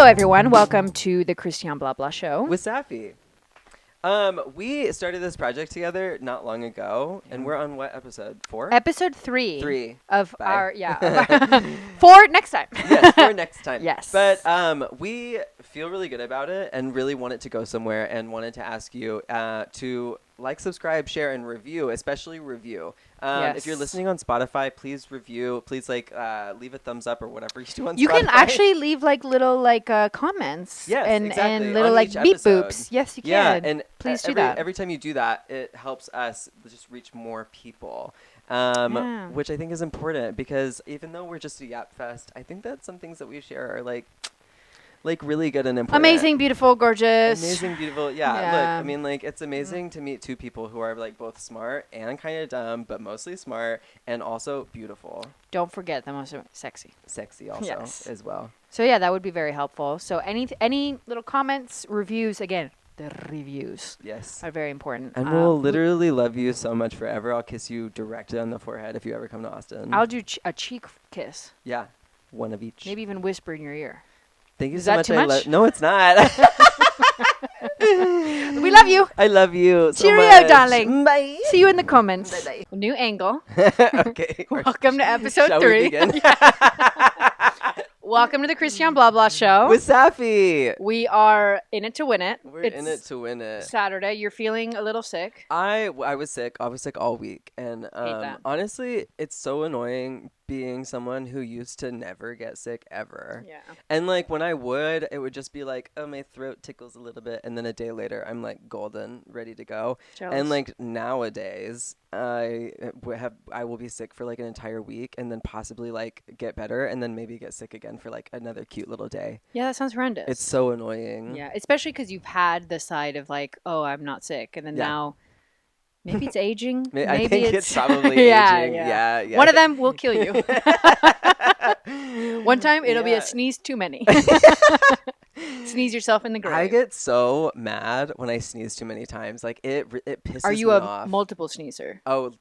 everyone. Welcome to the Christiane Blah Blah Show. With Saffie. We started this project together not long ago, and we're on what episode? 4? Episode 3. 3. Of Bye. our, for next time. Yes, for next time. Yes. But we feel really good about it and really want it to go somewhere and wanted to ask you to like, subscribe, share, and review, especially review. Yes. If you're listening on Spotify, please review. Please leave a thumbs up or whatever you do on Spotify. You can actually leave little comments. Yes, and, exactly. and little on each beep episode. boops. Yes, you can. Yeah, and please do that. Every time you do that, it helps us just reach more people. Which I think is important because even though we're just a Yap Fest, I think that some things that we share are like really good and important. Amazing, beautiful, gorgeous. Amazing, beautiful. Yeah. Yeah. Look, I mean, it's amazing to meet two people who are both smart and kind of dumb, but mostly smart and also beautiful. Don't forget the most sexy. Sexy also as well. So yeah, that would be very helpful. So any little comments, reviews, again, the reviews are very important. And we'll literally love you so much forever. I'll kiss you directly on the forehead if you ever come to Austin. I'll do a cheek kiss. Yeah, one of each. Maybe even whisper in your ear. Thank you Is so that much. too much? No, it's not. We love you. I love you so Cheerio, much. darling. Bye. See you in the comments. Bye-bye. New angle. Okay. Welcome to episode Shall 3. we begin? Welcome to the Christiane Blah Blah Show. With Saffie. We are in it to win it. We're in it to win it. Saturday. You're feeling a little sick. I was sick. I was sick all week. And that. honestly, it's so annoying being someone who used to never get sick ever. Yeah. And when I would, it would just be oh, my throat tickles a little bit. And then a day later, I'm golden, ready to go. Jealous. And nowadays, I will be sick for an entire week and then possibly get better and then maybe get sick again for another cute little day. Yeah, that sounds horrendous. It's so annoying. Yeah, especially because you've had the side of oh, I'm not sick. And then now... Maybe it's aging. I Maybe think it's probably aging. Yeah. One of them will kill you. One time, it'll be a sneeze too many. Sneeze yourself in the grave. I get so mad when I sneeze too many times. It pisses Are you me a off. multiple sneezer? Oh,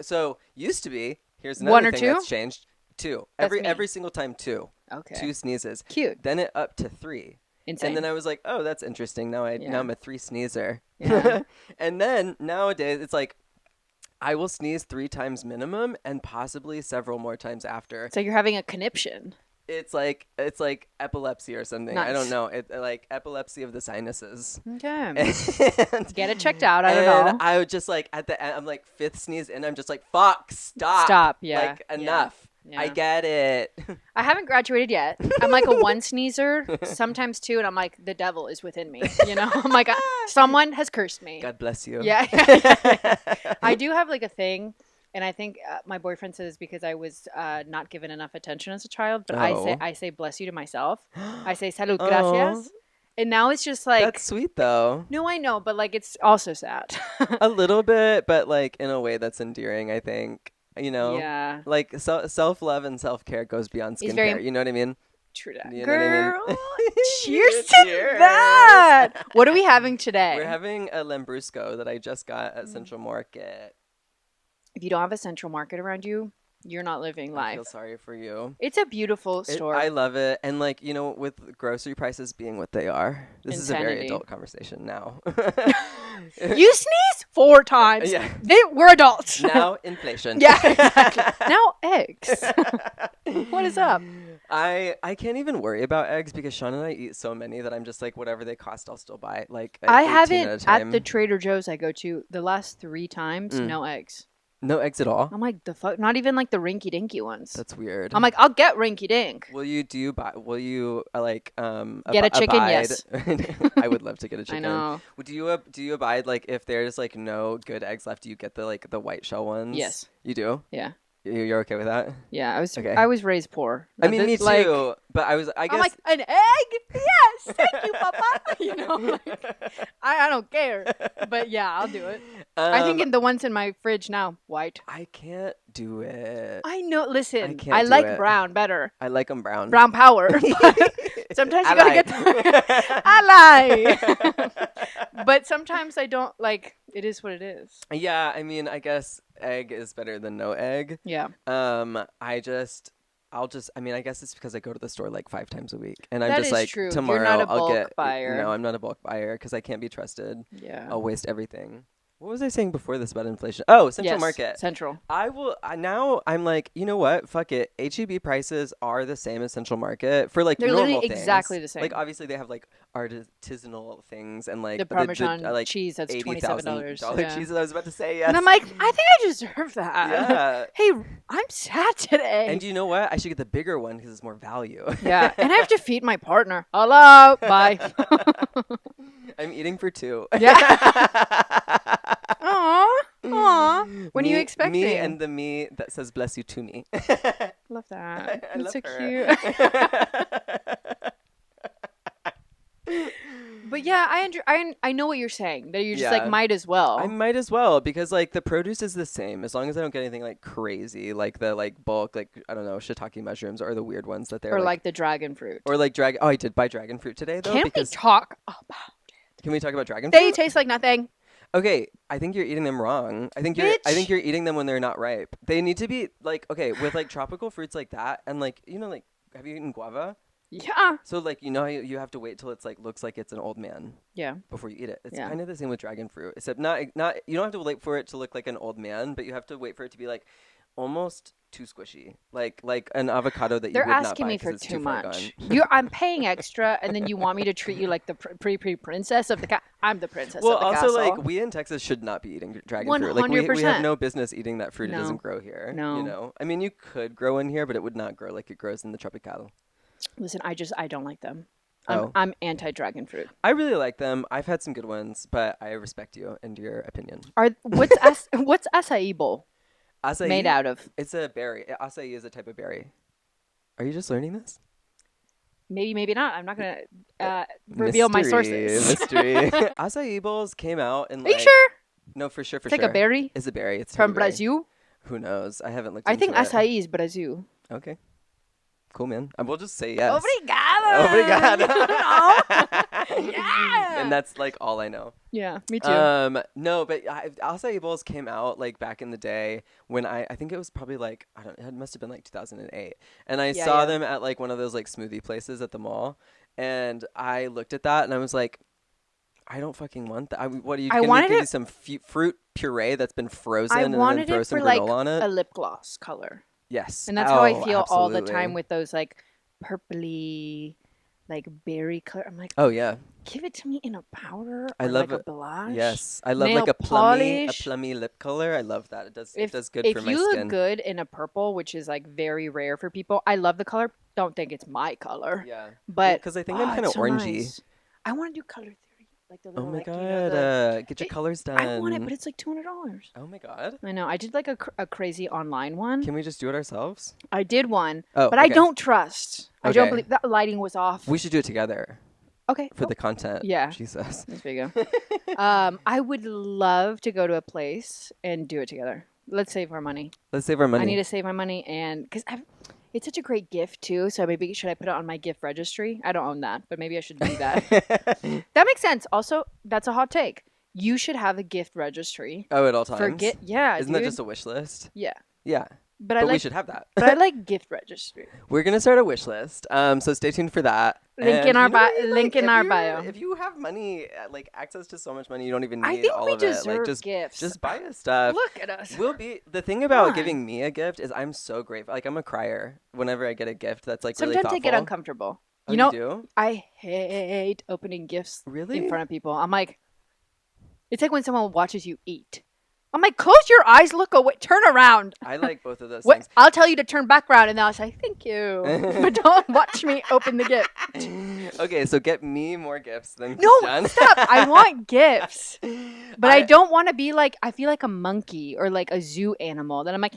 so used to be. Here's another 1 or thing 2? that's changed. 2. That's me. Every single time 2. Okay. 2 sneezes. Cute. Then it up to 3. Insane. And then I was like, oh, that's interesting. Now I'm a 3 sneezer. Yeah. And then nowadays it's I will sneeze 3 times minimum and possibly several more times after. So you're having a conniption. It's epilepsy or something. Nice. I don't know. It epilepsy of the sinuses. Okay. And Get it checked out. I don't know. I would just at the end, I'm 5th sneeze and I'm just fuck, stop. Stop. Yeah. Enough. Yeah. I get it. I haven't graduated yet. I'm a 1 sneezer, sometimes 2, and I'm the devil is within me. I'm someone has cursed me. God bless you. Yeah. I do have a thing, and I think my boyfriend says because I was not given enough attention as a child, but I say bless you to myself. I say salud, gracias. And now it's just that's sweet though. No, I know, but it's also sad. A little bit, but in a way that's endearing, I think. Yeah. Self-love and self-care goes beyond skincare. You know what I mean? True that. You know Girl, what I mean? cheers to that. What are we having today? We're having a Lambrusco that I just got at Central Market. If you don't have a Central Market around you, you're not living life. I feel sorry for you. It's a beautiful store. I love it. And with grocery prices being what they are, this is a very adult conversation now. You sneeze 4 times. Yeah. We're adults. Now inflation. Yeah, exactly. Now eggs. What is up? I can't even worry about eggs because Sean and I eat so many that I'm just whatever they cost, I'll still buy. I haven't at the Trader Joe's I go to the last 3 times, no eggs. No eggs at all? I'm the fuck? Not even the rinky dinky ones. That's weird. I'm I'll get rinky dink. Will you get a chicken? Abide? Yes. I would love to get a chicken. I know. Do you abide if there's no good eggs left, do you get the white shell ones? Yes. You do? Yeah. You're okay with that? Yeah, Okay. I was raised poor. I mean, me too. But I guess I'm an egg? Yes, thank you, Papa. I don't care. But yeah, I'll do it. I think in the ones in my fridge now, white. I can't do it. I know. Listen, I can't I do like it. brown better. I like them brown. Brown power. Sometimes you gotta get I lie. But sometimes I don't it is what it is. Yeah, I mean, I guess egg is better than no egg. Yeah. I guess it's because I go to the store like 5 times a week. And I'm That just is like, true. You're tomorrow not a I'll bulk get, buyer. no, I'm not a bulk buyer because I can't be trusted. Yeah. I'll waste everything. What was I saying before this about inflation? Oh, Central Market. Central. Now I'm like, you know what? Fuck it. H-E-B prices are the same as Central Market for like They're normal literally things. exactly the same. Like obviously they have like artisanal things and like the Parmesan like cheese that's $27. $80,000 cheeses. I was about to say, yes. And I'm like, I think I deserve that. Yeah. Hey, I'm sad today. And you know what? I should get the bigger one because it's more value. Yeah. And I have to feed my partner. Hello. Bye. I'm eating for 2. Yeah. Aww. When are you expecting? Me and the me that says bless you to me. Love that. I That's love so her. cute. But yeah, I know what you're saying. That you're just like, might as well. I might as well because like the produce is the same as long as I don't get anything like crazy, like the like bulk, like I don't know, shiitake mushrooms or the weird ones that they're or like the dragon fruit. Or like dragon. Oh, I did buy dragon fruit today though. Can we talk about it? Can we talk about dragon fruit? They taste like nothing. Okay, I think you're eating them wrong. I think you're eating them when they're not ripe. They need to be like, okay, with like tropical fruits like that and like, you know, like have you eaten guava? Yeah. So like, you know how you have to wait till it's like looks like it's an old man. Yeah. Before you eat it. It's kind of the same with dragon fruit, except not you don't have to wait for it to look like an old man, but you have to wait for it to be like almost too squishy, like an avocado that you would not buy. They're asking me for too much. I'm paying extra, and then you want me to treat you like the princess of the cat. I'm the princess of the castle. Well, also like we in Texas should not be eating dragon fruit. Like we have no business eating that fruit. No. It doesn't grow here. No, you know. I mean, you could grow in here, but it would not grow like it grows in the tropical. Listen, I don't like them. I'm anti-dragon fruit. I really like them. I've had some good ones, but I respect you and your opinion. What's acai bowl? Acai made out of? It's a berry. Acai is a type of berry. Are you just learning this? Maybe not. I'm not gonna reveal my sources. Mystery. Acai bowls came out in. Are you sure? No, for sure. It's like a berry. It's a berry. It's from Brazil. Who knows? I haven't looked. I think acai is Brazil. Okay. Cool, man. We'll just say yes. Obrigado. Yeah. And that's like all I know. Yeah, me too. No, but acai bowls came out like back in the day when I think it was probably like it must have been like 2008, and I saw them at like one of those like smoothie places at the mall, and I looked at that and I was like, I don't fucking want that. What are you going to give me some fruit puree that's been frozen and then throw some granola on it? A lip gloss color. Yes. And that's how I feel all the time with those like purpley, like berry color. I'm like, oh yeah, give it to me in a powder. I love like a blush. Yes, I love like a plummy lip color. I love that. It does good for my skin. If you look good in a purple, which is like very rare for people, I love the color. Don't think it's my color. Yeah, but because I think I'm kind of orangey. Nice. I want to do color theory. Like the little, oh my god! Get your colors done. I want it, but it's like $200. Oh my god! I know. I did like a crazy online one. Can we just do it ourselves? I did one, but I don't trust. I don't believe that lighting was off. We should do it together. Okay. For the content. Yeah. Jesus. There you go. I would love to go to a place and do it together. Let's save our money. I need to save my money, and because it's such a great gift too. So maybe should I put it on my gift registry? I don't own that, but maybe I should do that. That makes sense. Also, that's a hot take. You should have a gift registry. Oh, at all times. Isn't that just a wish list? Yeah. Yeah. But we should have that. But I like gift registry. We're gonna start a wish list. So stay tuned for that. Link in our bio. If you have money, like access to so much money, you don't even need all of it. Like gifts. Just buy us stuff. Look at us. The thing about giving me a gift is I'm so grateful. Like I'm a crier whenever I get a gift that's like really thoughtful. Sometimes I get uncomfortable. Oh, you do? I hate opening gifts in front of people. I'm like, it's like when someone watches you eat. I'm like, close your eyes, look away, turn around. I like both of those things. I'll tell you to turn back around, and then I'll say, thank you. But don't watch me open the gift. Okay, so get me more gifts than Christiane. No, stop. I want gifts. But I don't want to be like, I feel like a monkey or like a zoo animal. Then I'm like,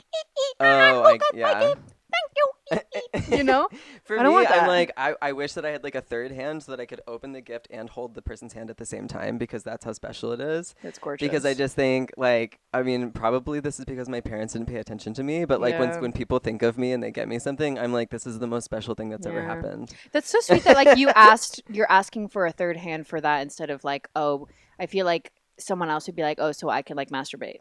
yeah. Thank you. You know? For me, I'm like, I wish that I had like a third hand so that I could open the gift and hold the person's hand at the same time because that's how special it is. That's gorgeous. Because I just think like, I mean, probably this is because my parents didn't pay attention to me, but like when people think of me and they get me something, I'm like, this is the most special thing that's ever happened. That's so sweet that like you're asking for a third hand for that instead of like, oh, I feel like someone else would be like, oh, so I can like masturbate.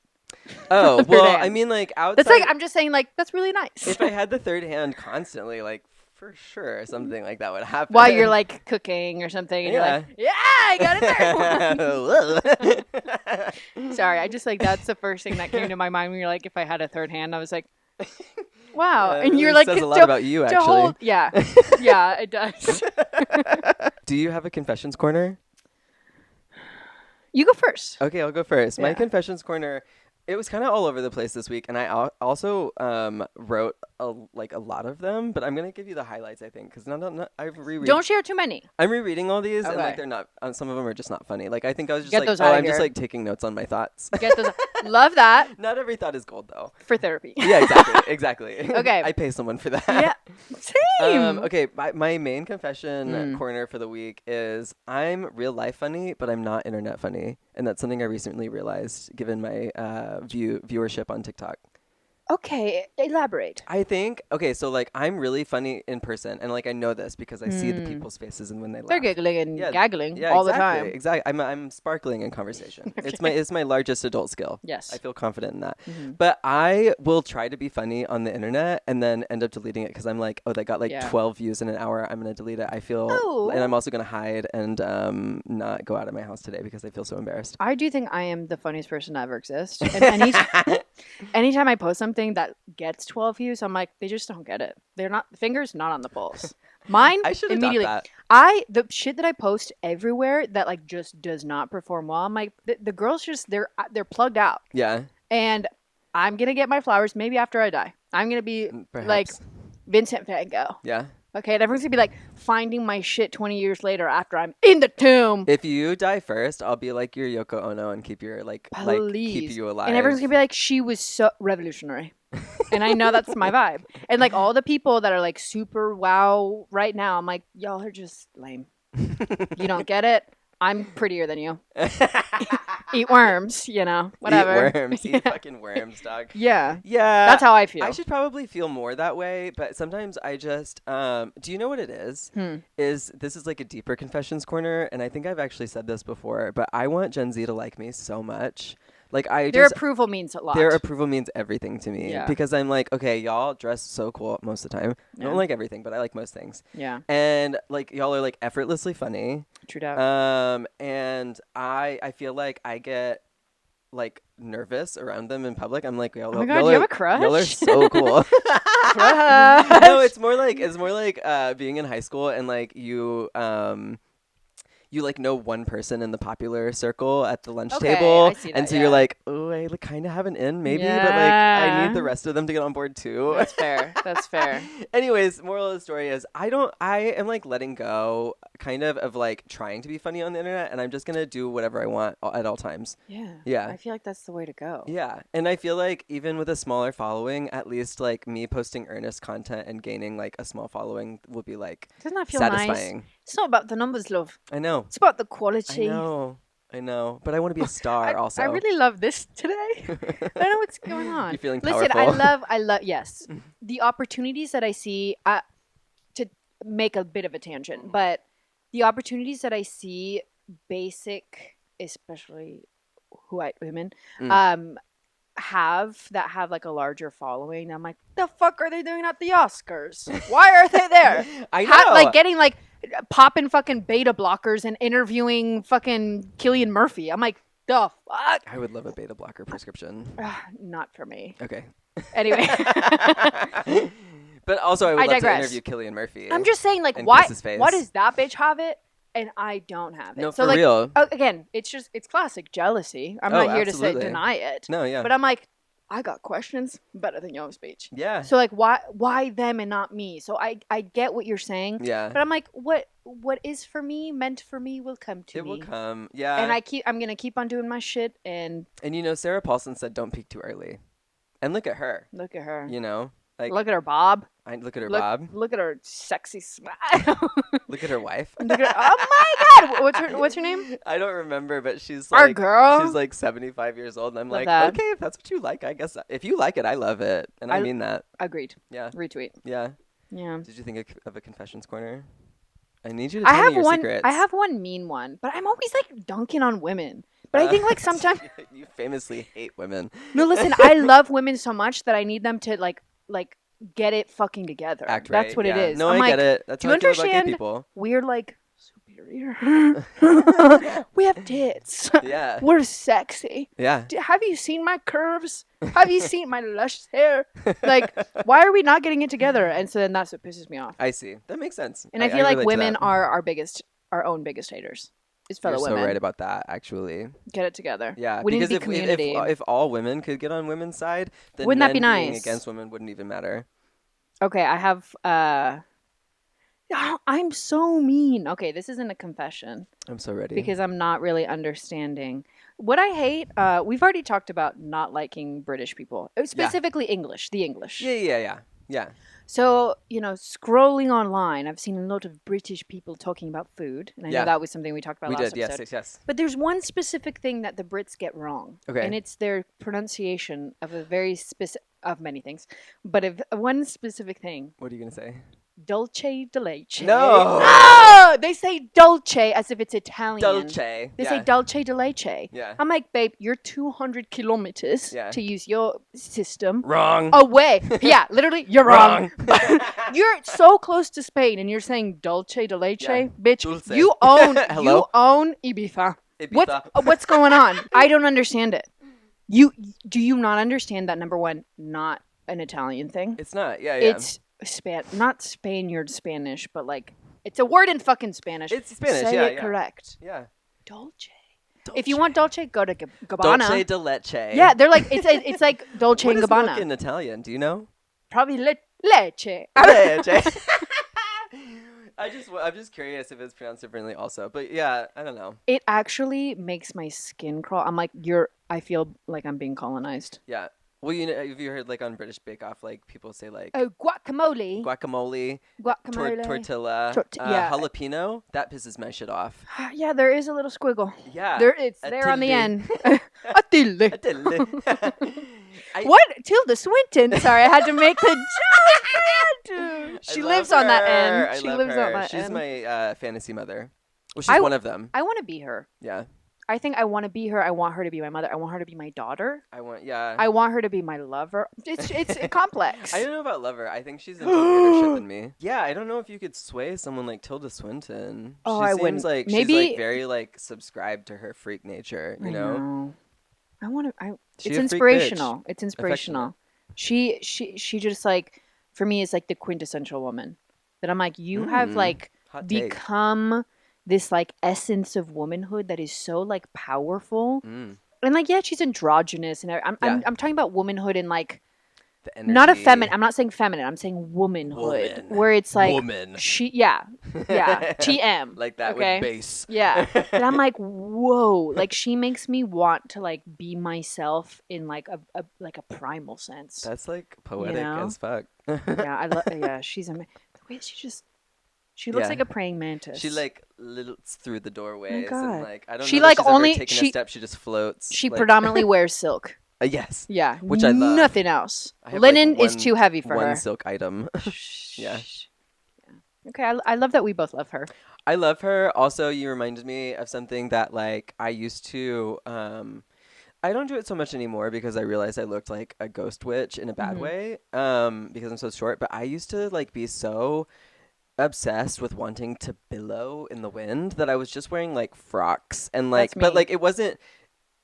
Oh, well, I mean, like, outside. That's like, I'm just saying, like, that's really nice. If I had the third hand constantly, like, for sure, something like that would happen. While you're, like, cooking or something, and you're like, yeah, I got a third one. Sorry, I just, like, that's the first thing that came to my mind when you're like, if I had a third hand, I was like, wow. Yeah, and you're it like, says a lot about you, actually. Yeah, yeah, it does. Do you have a confessions corner? You go first. Okay, I'll go first. Yeah. My confessions corner, it was kind of all over the place this week, and I also wrote a lot of them, but I'm gonna give you the highlights, I think, because I've reread. Don't share too many. I'm rereading all these, Okay. and like they're not. Some of them are just not funny. Like I think I was just Get like, those oh, outta I'm just here. like taking notes on my thoughts. Get those. Love that Not every thought is gold, though. for therapy. Yeah, exactly, exactly. Okay. I pay someone for that. Yeah, same. Okay, my main confession corner for the week is I'm real life funny, but I'm not internet funny, and that's something I recently realized given my viewership on TikTok. Okay, elaborate. I think so like I'm really funny in person, and like I know this because I see the people's faces and when they laugh. They're giggling and gaggling Yeah, all exactly, the time. Exactly. I'm sparkling in conversation. Okay. It's my largest adult skill. Yes. I feel confident in that. But I will try to be funny on the internet and then end up deleting it because I'm like, oh, that got like 12 views in an hour. I'm gonna delete it. I feel, and I'm also gonna hide and not go out of my house today because I feel so embarrassed. I do think I am the funniest person to ever exist. And anytime I post something that gets 12 views, I'm like, they just don't get it. They're not, fingers not on the pulse. Mine I should immediately. That. The shit that I post everywhere that like just does not perform well. I'm like, the girls just they're plugged out. Yeah. And I'm gonna get my flowers maybe after I die. I'm gonna be Perhaps. like Vincent Van Gogh. Yeah. Okay, and everyone's gonna be like finding my shit 20 years later after I'm in the tomb. If you die first, I'll be like your Yoko Ono and keep your keep you alive. And everyone's gonna be like, she was so revolutionary. And I know that's my vibe. And like all the people that are like super wow right now, I'm like, y'all are just lame. You don't get it. I'm prettier than you. Eat worms, whatever. Eat worms. Eat fucking worms, dog. Yeah. Yeah. That's how I feel. I should probably feel more that way, but sometimes I just do you know what it is? This is like a deeper confessions corner, and I think I've actually said this before, but I want Gen Z to like me so much. Like their approval means a lot. Their approval means everything to me. Yeah. Because I'm like, okay, y'all dress so cool most of the time. I don't like everything, but I like most things. Yeah. And like y'all are like effortlessly funny. True that. And I feel like I get like nervous around them in public. I'm like, oh my God, you have a crush? Y'all are so cool. Crush. No, it's more like being in high school and like you like know one person in the popular circle at the lunch table, I see that, and so you're like, oh, I kind of have an in maybe, but like I need the rest of them to get on board too. That's fair. That's fair. Anyways, moral of the story is I am like letting go kind of like trying to be funny on the internet, and I'm just gonna do whatever I want at all times. Yeah. I feel like that's the way to go. Yeah, and I feel like even with a smaller following, at least like me posting earnest content and gaining like a small following will be like Doesn't that feel satisfying. Nice? It's not about the numbers, love. I know. It's about the quality. I know, but I want to be a star also. I really love this today. I don't know what's going on. You're feeling powerful. Listen, I love, yes. The opportunities that I see, to make a bit of a tangent, but the opportunities that I see basic, especially white women, have like a larger following. I'm like, the fuck are they doing at the Oscars? Why are they there? I know. Like getting like popping fucking beta blockers and interviewing fucking Cillian Murphy. I'm like, the fuck? I would love a beta blocker prescription. Not for me. Okay. Anyway. But also I would love to interview Cillian Murphy. I'm just saying, like, why does that bitch have it and I don't have it? No, so for like, real. Again, it's classic jealousy. I'm not here to deny it. No, yeah. But I'm like, I got questions better than your speech. Yeah. So like, why them and not me? So I get what you're saying. Yeah. But I'm like, what is for me, meant for me, will come to me. It will come. Yeah. And I'm gonna keep on doing my shit. And Sarah Paulson said, "Don't peak too early." And look at her. Look at her. Like look at her bob. Look at her bob. Look at her sexy smile. Look at her wife. Oh my God! What's her name? I don't remember, but she's like our girl. She's like 75 years old, and I'm love like, that. okay, if that's what you like, I guess if you like it, I love it, and I mean that. Agreed. Yeah. Retweet. Yeah. Yeah. Did you think of a confessions corner? I need you to tell me your secrets. I have one mean one, but I'm always like dunking on women But I think like sometimes you famously hate women. No, listen, I love women so much that I need them to like get it fucking together. Act right. That's what it is. No, I'm I like, get it. That's do how you I feel about gay understand? people. We're like superior. We have tits. Yeah. We're sexy. Yeah. Have you seen my curves? Have you seen my lush hair? Like, why are we not getting it together? And so then that's what pisses me off. I see. That makes sense. And I feel like women are our own biggest haters. Is fellow You're women. so right about that, actually. Get it together. Yeah, we because need to be community. if all women could get on women's side, then wouldn't that be nice? Being against women wouldn't even matter. Okay, I have. I'm so mean. Okay, this isn't a confession. I'm so ready. Because I'm not really understanding. What I hate, we've already talked about not liking British people, specifically English, the English. Yeah. So, scrolling online, I've seen a lot of British people talking about food. And I know that was something we talked about last episode. Yes. But there's one specific thing that the Brits get wrong. Okay. And it's their pronunciation of a very specific, of many things. But of one specific thing. What are you going to say? Dolce de leche. No! They say dolce as if it's Italian. Dolce. They say dolce de leche. Yeah. I'm like, babe, you're 200 kilometers to use your system. Wrong. Away. Yeah, literally, you're wrong. You're so close to Spain and you're saying dolce de leche. Bitch, Dulce. you own Ibiza. What's going on? I don't understand it. Do you not understand that, number one, not an Italian thing? It's not. Yeah. It's not Spaniard Spanish, but like it's a word in fucking Spanish. It's Spanish. Say it correct. Yeah. Dolce. If you want dolce, go to Gabbana. Dolce de leche. Yeah, they're like it's like Dolce and Gabbana. What is milk in Italian? Do you know? Probably leche. Leche. I'm just curious if it's pronounced differently also. But yeah, I don't know. It actually makes my skin crawl. I'm like, I feel like I'm being colonized. Yeah. Well, have you heard like on British Bake Off, like people say like guacamole, tortilla, jalapeno. That pisses my shit off. Yeah, there is a little squiggle. Yeah, it's there on the end. Atille. What? Tilda Swinton. Sorry, I had to make the joke. She lives on that end. She lives on that end. She's my fantasy mother. Well, she's one of them. I want to be her. Yeah. I think I want to be her. I want her to be my mother. I want her to be my daughter. I want her to be my lover. It's complex. I don't know about lover. I think she's into weirder shit than me. Yeah, I don't know if you could sway someone like Tilda Swinton. I seems wouldn't. Like maybe she's like very like subscribed to her freak nature. You know? I want to. It's inspirational. It's inspirational. She just like, for me, is like the quintessential woman. That I'm like, you have like become this like essence of womanhood that is so like powerful. And like, yeah, she's androgynous, and I'm talking about womanhood in like the energy. Not a feminine. I'm not saying feminine. I'm saying womanhood, where it's like woman. TM like that with bass. Yeah, and I'm like, whoa, like she makes me want to like be myself in like a primal sense. That's like poetic as fuck. She's the way she looks like a praying mantis. She like lilts through the doorways and like I don't she know like she's only ever taken a step. She just floats. She like, predominantly wears silk. Yes. Yeah. Which I love. Nothing else. Linen is too heavy for her. One silk item. Yeah. Okay, I love that we both love her. I love her. Also, you reminded me of something that like I used to. I don't do it so much anymore because I realized I looked like a ghost witch in a bad way. Because I'm so short. But I used to like be so obsessed with wanting to billow in the wind that I was just wearing like frocks and like, but like it wasn't.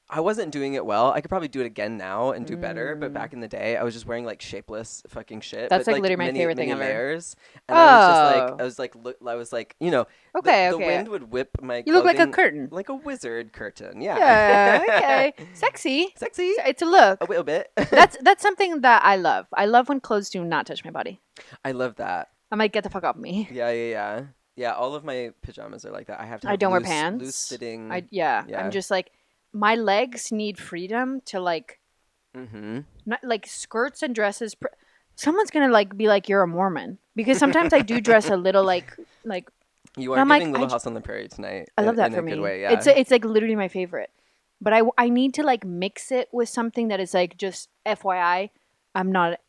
I wasn't doing it well. I could probably do it again now and do better. But back in the day, I was just wearing like shapeless fucking shit. That's but, like literally my favorite thing ever. Layers. And I was like, you know, the wind would whip my clothing. You look like a curtain. Like a wizard curtain. Yeah. Yeah, okay. Sexy. It's a look. A little bit. That's something that I love. I love when clothes do not touch my body. I love that. I'm like, get the fuck off me. Yeah. Yeah, all of my pajamas are like that. I have to have I don't wear pants. Loose fitting. I'm just like, my legs need freedom to like, not like skirts and dresses. Someone's gonna like be like, you're a Mormon, because sometimes I do dress a little like. You are giving Little House on the Prairie tonight. I love that for in a me. Good way, yeah. It's like literally my favorite, but I need to like mix it with something that is like just FYI. I'm not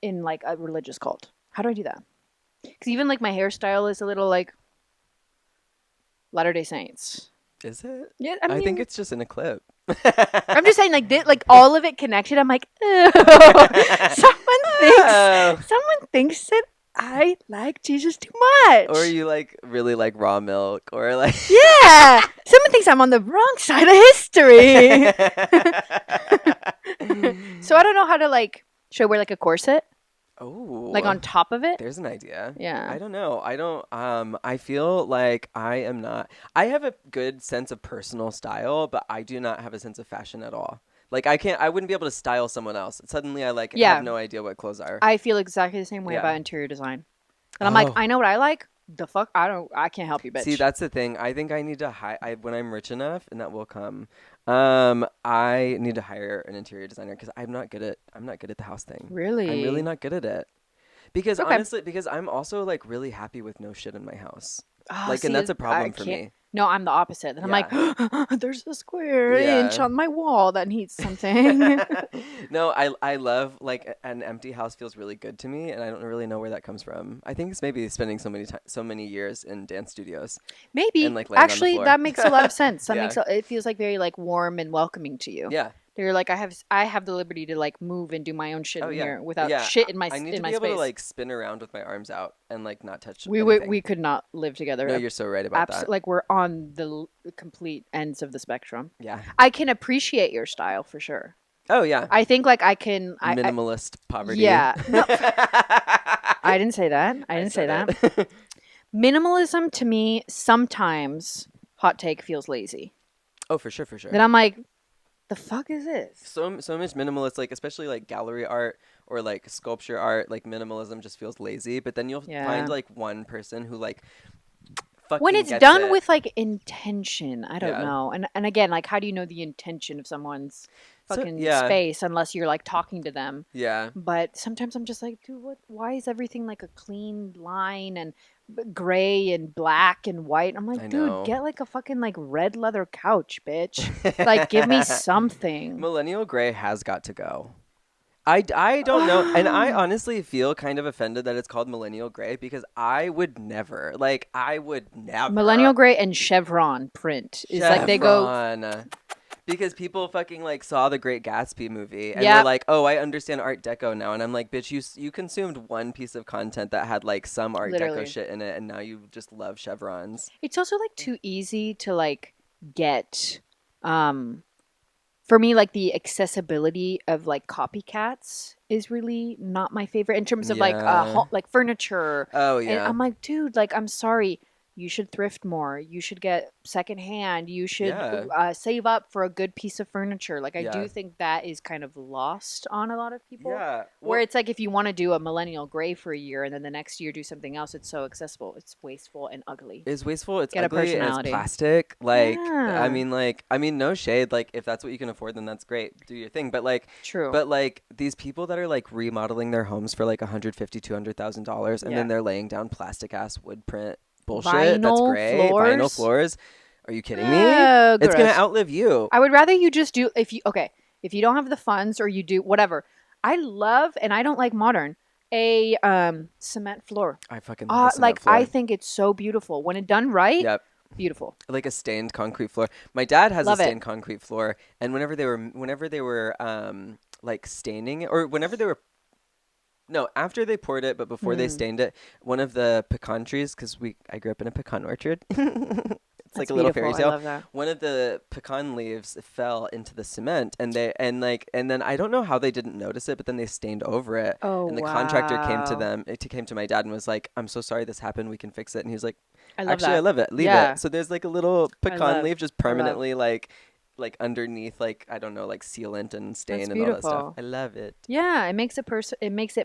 in like a religious cult. How do I do that? Because even like my hairstyle is a little like Latter-day Saints. Is it? Yeah, I think it's just in a clip. I'm just saying, like, like all of it connected. I'm like, ew. Someone thinks that I like Jesus too much. Or you like really like raw milk, or like yeah, someone thinks I'm on the wrong side of history. So I don't know how to like. Should I wear like a corset? Oh, like on top of it? There's an idea. Yeah. I don't know. I feel like I am not. I have a good sense of personal style, but I do not have a sense of fashion at all. Like I wouldn't be able to style someone else. Suddenly I like have no idea what clothes are. I feel exactly the same way about interior design. And I'm like, I know what I like. The fuck? I can't help you, bitch. See, that's the thing. I think I need to when I'm rich enough, and that will come. I need to hire an interior designer because I'm not good at the house thing. Really? I'm really not good at it. Because honestly, because I'm also like really happy with no shit in my house. And that's a problem for me. No, I'm the opposite. And I'm like, there's a square inch on my wall that needs something. No, I love like an empty house feels really good to me, and I don't really know where that comes from. I think it's maybe spending so many years in dance studios. Maybe. And, like, laying actually, on the floor. that makes a lot of sense. It feels like very like warm and welcoming to you. Yeah. They're like, I have the liberty to like move and do my own shit in here without shit in my space. I need to be able to like spin around with my arms out and like not touch anything. We could not live together. No, you're so right about that. Like we're on the complete ends of the spectrum. Yeah. I can appreciate your style for sure. Oh yeah. I think like I can minimalist poverty. Yeah. No, I didn't say that. I didn't say that. Minimalism to me sometimes, hot take, feels lazy. Oh, for sure. Then I'm like, the fuck is this? So much minimalist, like especially like gallery art or like sculpture art, like minimalism just feels lazy. But then you'll find like one person who like fucking when it's gets done it. with like intention. I don't know. And again, like how do you know the intention of someone's fucking space unless you're like talking to them? Yeah. But sometimes I'm just like, dude, why is everything like a clean line and gray and black and white? I'm like, dude, get like a fucking like red leather couch, bitch. Like give me something. Millennial gray has got to go. I don't know, and I honestly feel kind of offended that it's called millennial gray because I would never. Millennial gray and chevron print is like they go. Because people fucking like saw the Great Gatsby movie and were like, "Oh, I understand Art Deco now," and I'm like, "Bitch, you consumed one piece of content that had like some Art Deco shit in it, and now you just love chevrons." It's also like too easy to like get. For me, like the accessibility of like copycats is really not my favorite in terms of like furniture. Oh yeah, and I'm like, dude, like I'm sorry. You should thrift more. You should get secondhand. You should save up for a good piece of furniture. Like I do think that is kind of lost on a lot of people. Yeah. Where it's like if you want to do a millennial gray for a year and then the next year do something else, it's so accessible. It's wasteful and ugly. It's wasteful. It's ugly and it's plastic. Like I mean, no shade. Like if that's what you can afford, then that's great. Do your thing. But like, true. But like these people that are like remodeling their homes for like $150,000-$200,000, and then they're laying down plastic ass wood print. Bullshit. Vinyl that's great. floors? Vinyl floors. Are you kidding me? It's gonna outlive you. I would rather you just do if you don't have the funds or you do whatever. I love and I don't like modern a cement floor. I fucking love a cement floor. I think it's so beautiful when it's done right. Yep. Beautiful. Like a stained concrete floor. My dad has a stained concrete floor, and whenever they were like staining it, or whenever they were. No, after they poured it, but before they stained it, one of the pecan trees, because I grew up in a pecan orchard. It's like a little fairy tale. I love that. One of the pecan leaves fell into the cement, and then I don't know how they didn't notice it, but then they stained over it. Oh, and the contractor came to my dad and was like, "I'm so sorry this happened. We can fix it." And he was like, I love it. Leave it. So there's like a little pecan leaf just permanently like underneath, like I don't know, like sealant and stain and all that stuff. I love it. Yeah, it makes it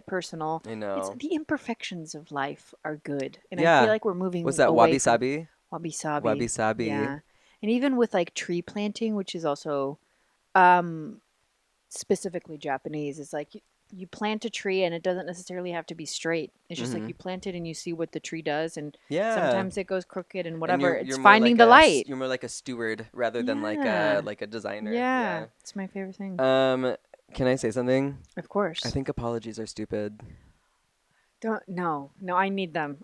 personal. I know. The imperfections of life are good, and I feel like we're moving. What's that? Wabi sabi. Wabi sabi. Wabi sabi. Yeah, and even with like tree planting, which is also, specifically Japanese, it's like you plant a tree and it doesn't necessarily have to be straight. It's just like you plant it and you see what the tree does, and sometimes it goes crooked and whatever. And it's finding the light. You're more like a steward rather than like a designer. Yeah, it's my favorite thing. Can I say something? Of course. I think apologies are stupid. No, I need them.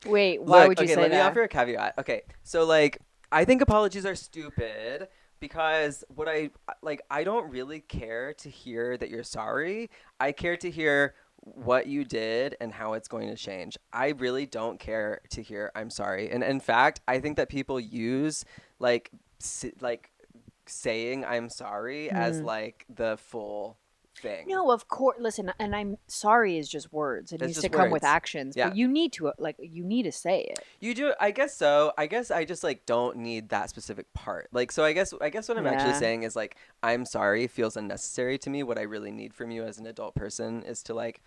Wait, why would you say that? Let me offer a caveat. Okay, so like I think apologies are stupid because I don't really care to hear that you're sorry. I care to hear what you did and how it's going to change. I really don't care to hear I'm sorry. And in fact, I think that people use like like saying I'm sorry as Mm. like the full thing. No, of course. Listen, and I'm sorry is just words. It It's needs to just come with words. actions, Yeah. but you need to you need to say it. You do, I guess so. I guess I just like don't need that specific part. Like so I guess what I'm actually Yeah. saying is like I'm sorry feels unnecessary to me. What I really need from you as an adult person is to like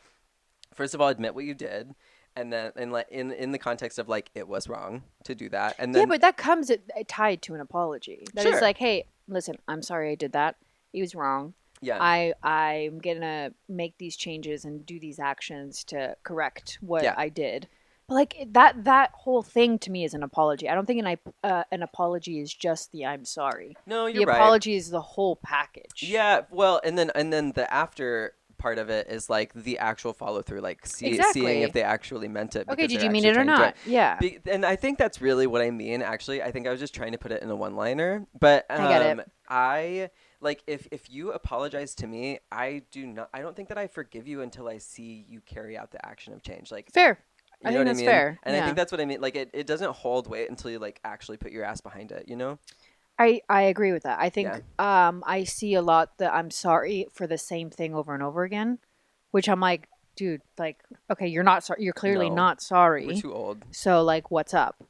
first of all admit what you did and then in the context of like it was wrong to do that. And Yeah, then but that comes tied to an apology. That is sure. like, hey, listen, I'm sorry I did that. It was wrong. Yeah. I'm gonna make these changes and do these actions to correct what Yeah. I did. But like that whole thing to me is an apology. I don't think an apology is just the I'm sorry. No, The you're right. apology is the whole package. Yeah, well, and then the after part of it is like the actual follow through, like seeing if Exactly. they actually meant it Okay, because did they're you mean actually it or trying to do it. not? Yeah, And I think that's really what I mean. Actually, I think I was just trying to put it in a one liner, but I get it. I like if you apologize to me, I don't think that I forgive you until I see you carry out the action of change. Like Fair. I you know think what I that's mean? fair. And I think Yeah. that's what I mean. Like it doesn't hold weight until you like actually put your ass behind it. You know? I agree with that. I Yeah. think I see a lot that I'm sorry for the same thing over and over again, which I'm like, dude, like, okay, you're not sorry. You're clearly No, not we're sorry. too old. So like, what's up?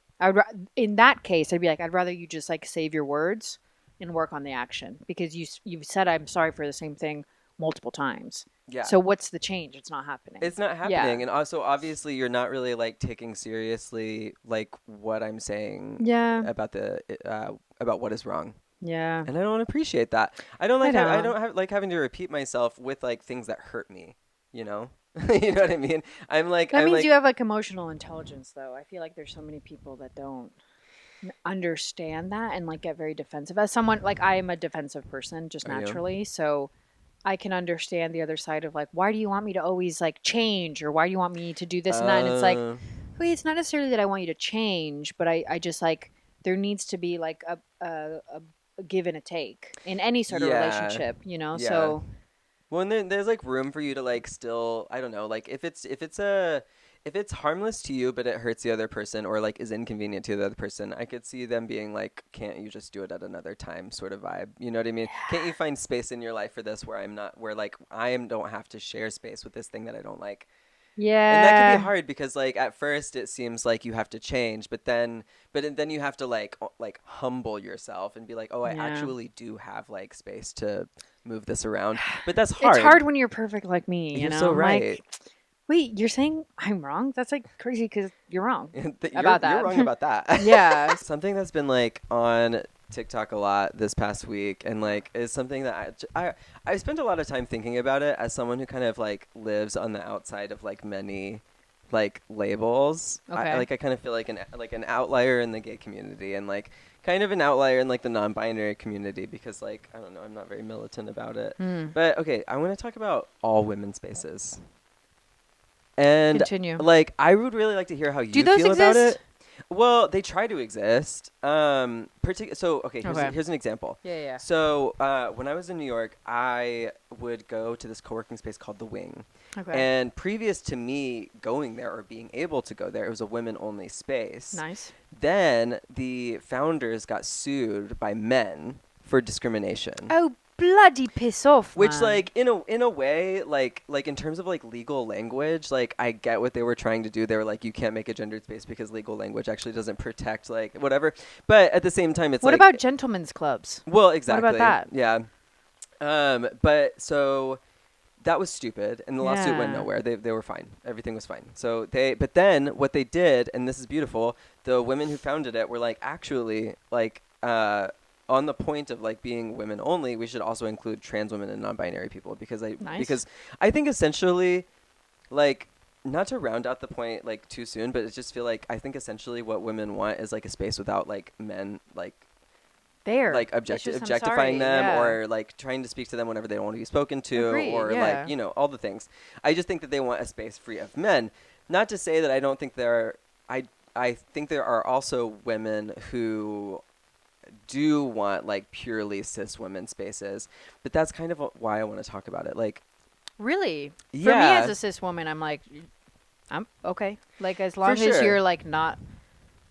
In that case, I'd be like, I'd rather you just like save your words and work on the action because you've said I'm sorry for the same thing multiple times. Yeah. So what's the change? It's not happening. It's not Yeah. happening, and also obviously you're not really like taking seriously like what I'm saying Yeah. about about what is wrong, Yeah. and I don't appreciate that. I I don't. don't have like having to repeat myself with like things that hurt me, you know. You know what I mean? That I'm means like you have like emotional intelligence, though. I feel like there's so many people that don't understand that and like get very defensive. As someone like I am a defensive person just are you? naturally, so I can understand the other side of like why do you want me to always like change or why do you want me to do this and that? And it's like, Uh, wait, it's not necessarily that I want you to change, but I just like there needs to be like a give and a take in any sort of yeah, relationship, you know? yeah. So Well, and then there's like room for you to like still, I don't know, like if it's harmless to you but it hurts the other person or like is inconvenient to the other person, I could see them being like, can't you just do it at another time sort of vibe. You know what I mean? Can't you find space in your life for this where I'm not where like don't have to share space with this thing that I don't like. And that can be yeah. hard because like at first it seems like you have to change, but then you have to like humble yourself and be like, "Oh, I Yeah. actually do have like space to move this around." But that's It's hard. hard when you're perfect like me, you You're know? so I'm right. like, wait, you're saying I'm wrong? That's like crazy because you're wrong You're about you're that. wrong about that. Yeah. Something that's been like on TikTok a lot this past week and like is something that I spent a lot of time thinking about it as someone who kind of like lives on the outside of like many like labels. Okay. I kind of feel like an outlier in the gay community and like kind of an outlier in like the non-binary community because like I don't know, I'm not very militant about it. Hmm. But okay, I want to talk about all women's spaces. And Continue. like I would really like to hear how Do you those feel about exist? it. Well, they try to exist. So okay, Okay. here's an example. Yeah, yeah. So when I was in New York, I would go to this co-working space called the Wing, Okay. and previous to me going there or being able to go there, it was a women-only space. Nice. Then the founders got sued by men for discrimination. Oh, bloody piss off, Which, man. like, in a way, like in terms of like legal language, like I get what they were trying to do. They were like, you can't make a gendered space because legal language actually doesn't protect like whatever. But at the same time, it's What like, about gentlemen's clubs? well, What about exactly, that? yeah. But so that was stupid, and the lawsuit went Yeah. nowhere. They were fine. Everything was fine. But then what they did, and this is beautiful, the women who founded it were like, actually, like, on the point of like being women only, we should also include trans women and non-binary people Nice. because I think essentially, like, not to round out the point like too soon, but it just feel like I think essentially what women want is like a space without like men There. like It's just, I'm objectifying sorry. them Yeah. or like trying to speak to them whenever they don't want to be spoken to Agree. or like Yeah. all the things. I just think that they want a space free of men. Not to say that I don't think there are I think there are also women who do want like purely cis women spaces, but that's kind of why I want to talk about it. Like, really, yeah, for me as a cis woman, I'm like, I'm okay. Like as long as you're like not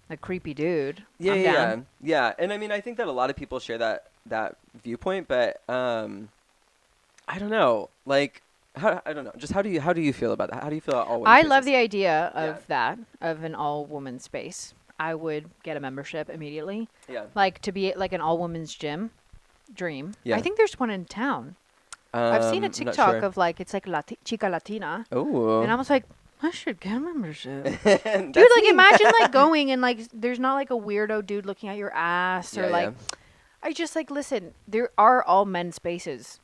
a creepy dude, I'm down. Yeah. And I mean, I think that a lot of people share that viewpoint, but I don't know. Like, I don't know. Just how do you feel about that? How do you feel about all women I spaces? love the idea of an all woman space. I would get a membership immediately. Yeah. Like to be like an all women's gym. Dream. Yeah. I think there's one in town. I've seen a TikTok of like it's like Chica Latina. Oh. And I was like, I should get a membership. Dude, like imagine like going and like there's not like a weirdo dude looking at your ass or like I just like listen, there are all men's spaces.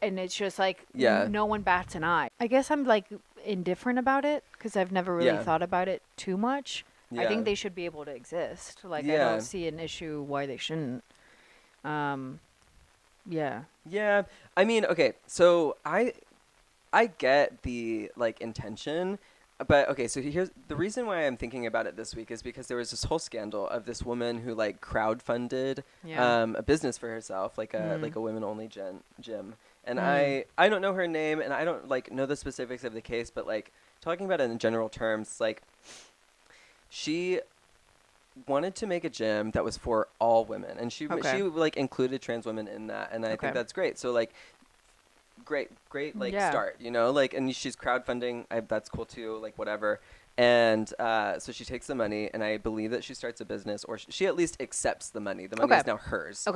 And it's just like no one bats an eye. I guess I'm like indifferent about it because I've never really thought about it too much. I think they should be able to exist. Like I don't see an issue why they shouldn't. Yeah. I mean, okay, so I get the like intention, but okay, so here's the reason why I'm thinking about it this week is because there was this whole scandal of this woman who like crowdfunded a business for herself, like a women only gym. And I don't know her name and I don't like know the specifics of the case, but like talking about it in general terms, like she wanted to make a gym that was for all women, and she like included trans women in that, and I think that's great. So like great like start, you know, like, and she's crowdfunding, that's cool too, like whatever. And so she takes the money, and I believe that she starts a business, or she at least accepts the money. The money is now hers.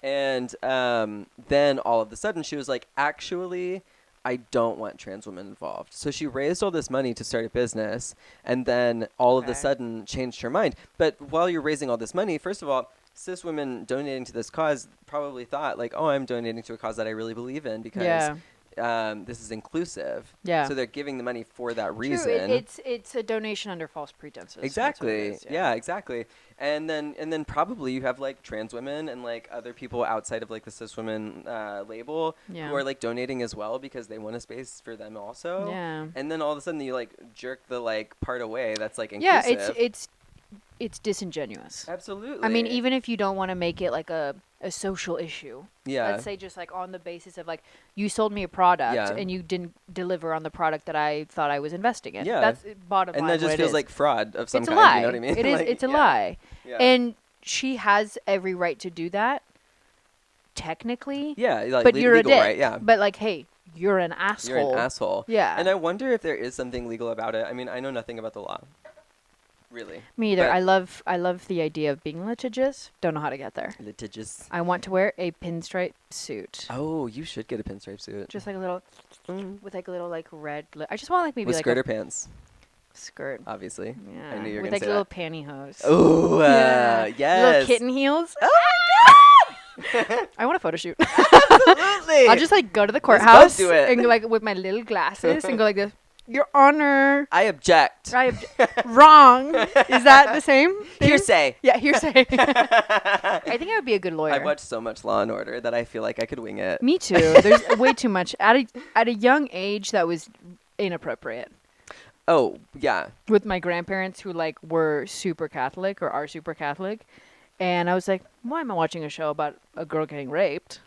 And then all of a sudden she was like, actually I don't want trans women involved. So she raised all this money to start a business, and then all of a sudden changed her mind. But while you're raising all this money, first of all, cis women donating to this cause probably thought like, oh, I'm donating to a cause that I really believe in because this is inclusive. So they're giving the money for that reason. It's a donation under false pretenses. Exactly. Exactly. And then probably you have like trans women and like other people outside of like the cis women label who are like donating as well because they want a space for them also. And then all of a sudden you like jerk the like part away that's like inclusive. It's disingenuous. Absolutely. I mean, even if you don't want to make it like a social issue. Let's say just like on the basis of like you sold me a product and you didn't deliver on the product that I thought I was investing in. That's bottom line. And that just feels like fraud of some kind. It's a lie. You know what I mean? It is. It's a lie. And she has every right to do that. Technically. Like, but you're legal, a dick. Right? But like, hey, you're an asshole. You're an asshole. Yeah. And I wonder if there is something legal about it. I mean, I know nothing about the law. Really. Me either. I love the idea of being litigious. Don't know how to get there. Litigious. I want to wear a pinstripe suit. Oh, you should get a pinstripe suit. Just like a little, with like a little like red. I just want like maybe with like skirt or pants. Skirt. Obviously. Yeah. I knew you were with gonna like say little that. pantyhose. Oh, yes. Little kitten heels. Oh, I want a photo shoot. Absolutely. I'll just like go to the courthouse do it. and go, like with my little glasses and go like this. Your Honor. I object. Wrong. Is that the same thing? Hearsay. Yeah, hearsay. I think I would be a good lawyer. I've watched so much Law and Order that I feel like I could wing it. Me too. There's way too much. At a young age, that was inappropriate. Oh, yeah. With my grandparents who like were super Catholic or are super Catholic. And I was like, why am I watching a show about a girl getting raped?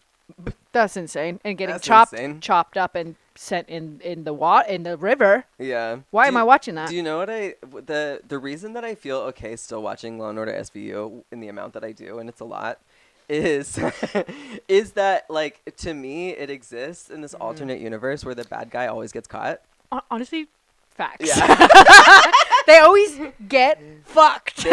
That's insane. And getting chopped up and sent in the river. Yeah. Why am I watching that? Do you know what the reason that I feel okay still watching Law and Order SVU in the amount that I do, and it's a lot, is is that like to me it exists in this alternate universe where the bad guy always gets caught. Honestly, facts. Yeah. They always get fucked.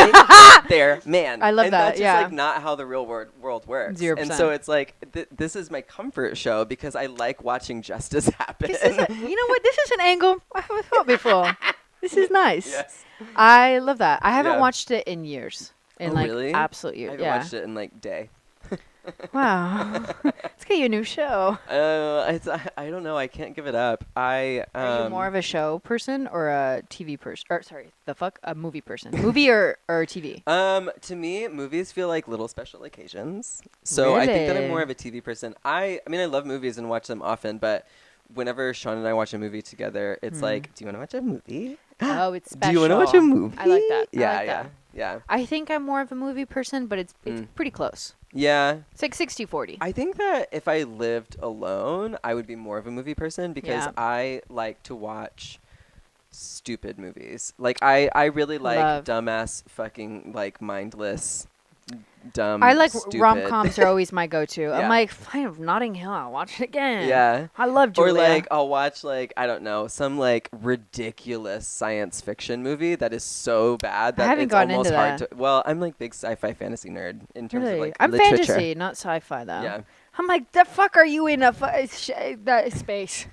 They're man. I love that. That's just like not how the real world works. 0%. And so it's like this is my comfort show because I like watching justice happen. You know what? This is an angle I haven't thought before. This is nice. Yes. I love that. I haven't watched it in years. Really? Absolute years. I haven't watched it in like day. Wow. Let's get you a new show. I don't know. I can't give it up. Are you more of a show person or a TV person? Or sorry, a movie person? Movie or TV? To me, movies feel like little special occasions. So I think that I'm more of a TV person. I mean, I love movies and watch them often, but whenever Sean and I watch a movie together, it's like, do you want to watch a movie? Oh, it's special. Do you want to watch a movie? I like that. Yeah. Yeah. I think I'm more of a movie person, but it's pretty close. Yeah. It's like 60-40. I think that if I lived alone, I would be more of a movie person because I like to watch stupid movies. Like, I really like dumbass fucking, like, mindless, dumb, I like stupid. rom-coms are always my go-to. Yeah. I'm like, fine, of Notting Hill, I'll watch it again. Yeah. I love Julia. Or, like, I'll watch, like, I don't know, some, like, ridiculous science fiction movie that is so bad that it's almost hard to... Well, I'm, like, big sci-fi fantasy nerd in terms of, like, I'm literature. fantasy, not sci-fi, though. Yeah. I'm like, the fuck are you in that space?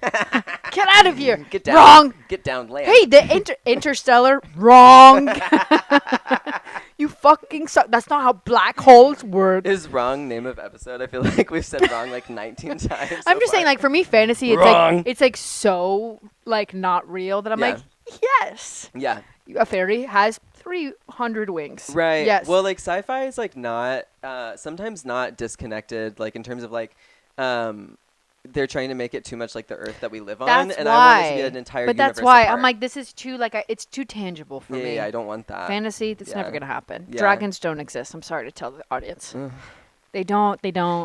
Get out of here. Get down. Wrong. Get down, land. Hey, the Interstellar. Wrong. You fucking suck. That's not how black holes work. Is wrong name of episode? I feel like we've said wrong like 19 times. I'm just saying, like, for me, fantasy, it's like so like not real that I'm like, yes. Yeah. A fairy has 300 wings. Right. Yes. Well, like sci-fi is like not sometimes not disconnected, like in terms of like they're trying to make it too much like the Earth that we live on, and I want it to be an entire universe. But that's why apart. I'm like, this is too like it's too tangible for me. Yeah, I don't want that. Fantasy, that's never gonna happen. Yeah. Dragons don't exist. I'm sorry to tell the audience. They don't.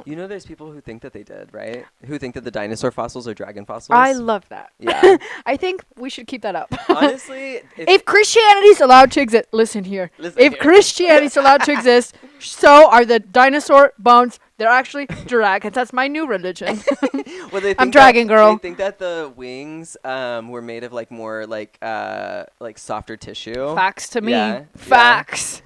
You know, there's people who think that they did, right? Who think that the dinosaur fossils are dragon fossils. I love that. Yeah. I think we should keep that up. Honestly, if Christianity's allowed to exist, listen here. If Christianity's allowed to exist, so are the dinosaur bones. They're actually dragons. That's my new religion. Well, I'm dragon girl. They think that the wings were made of like more like softer tissue. Facts to me. Yeah. Facts.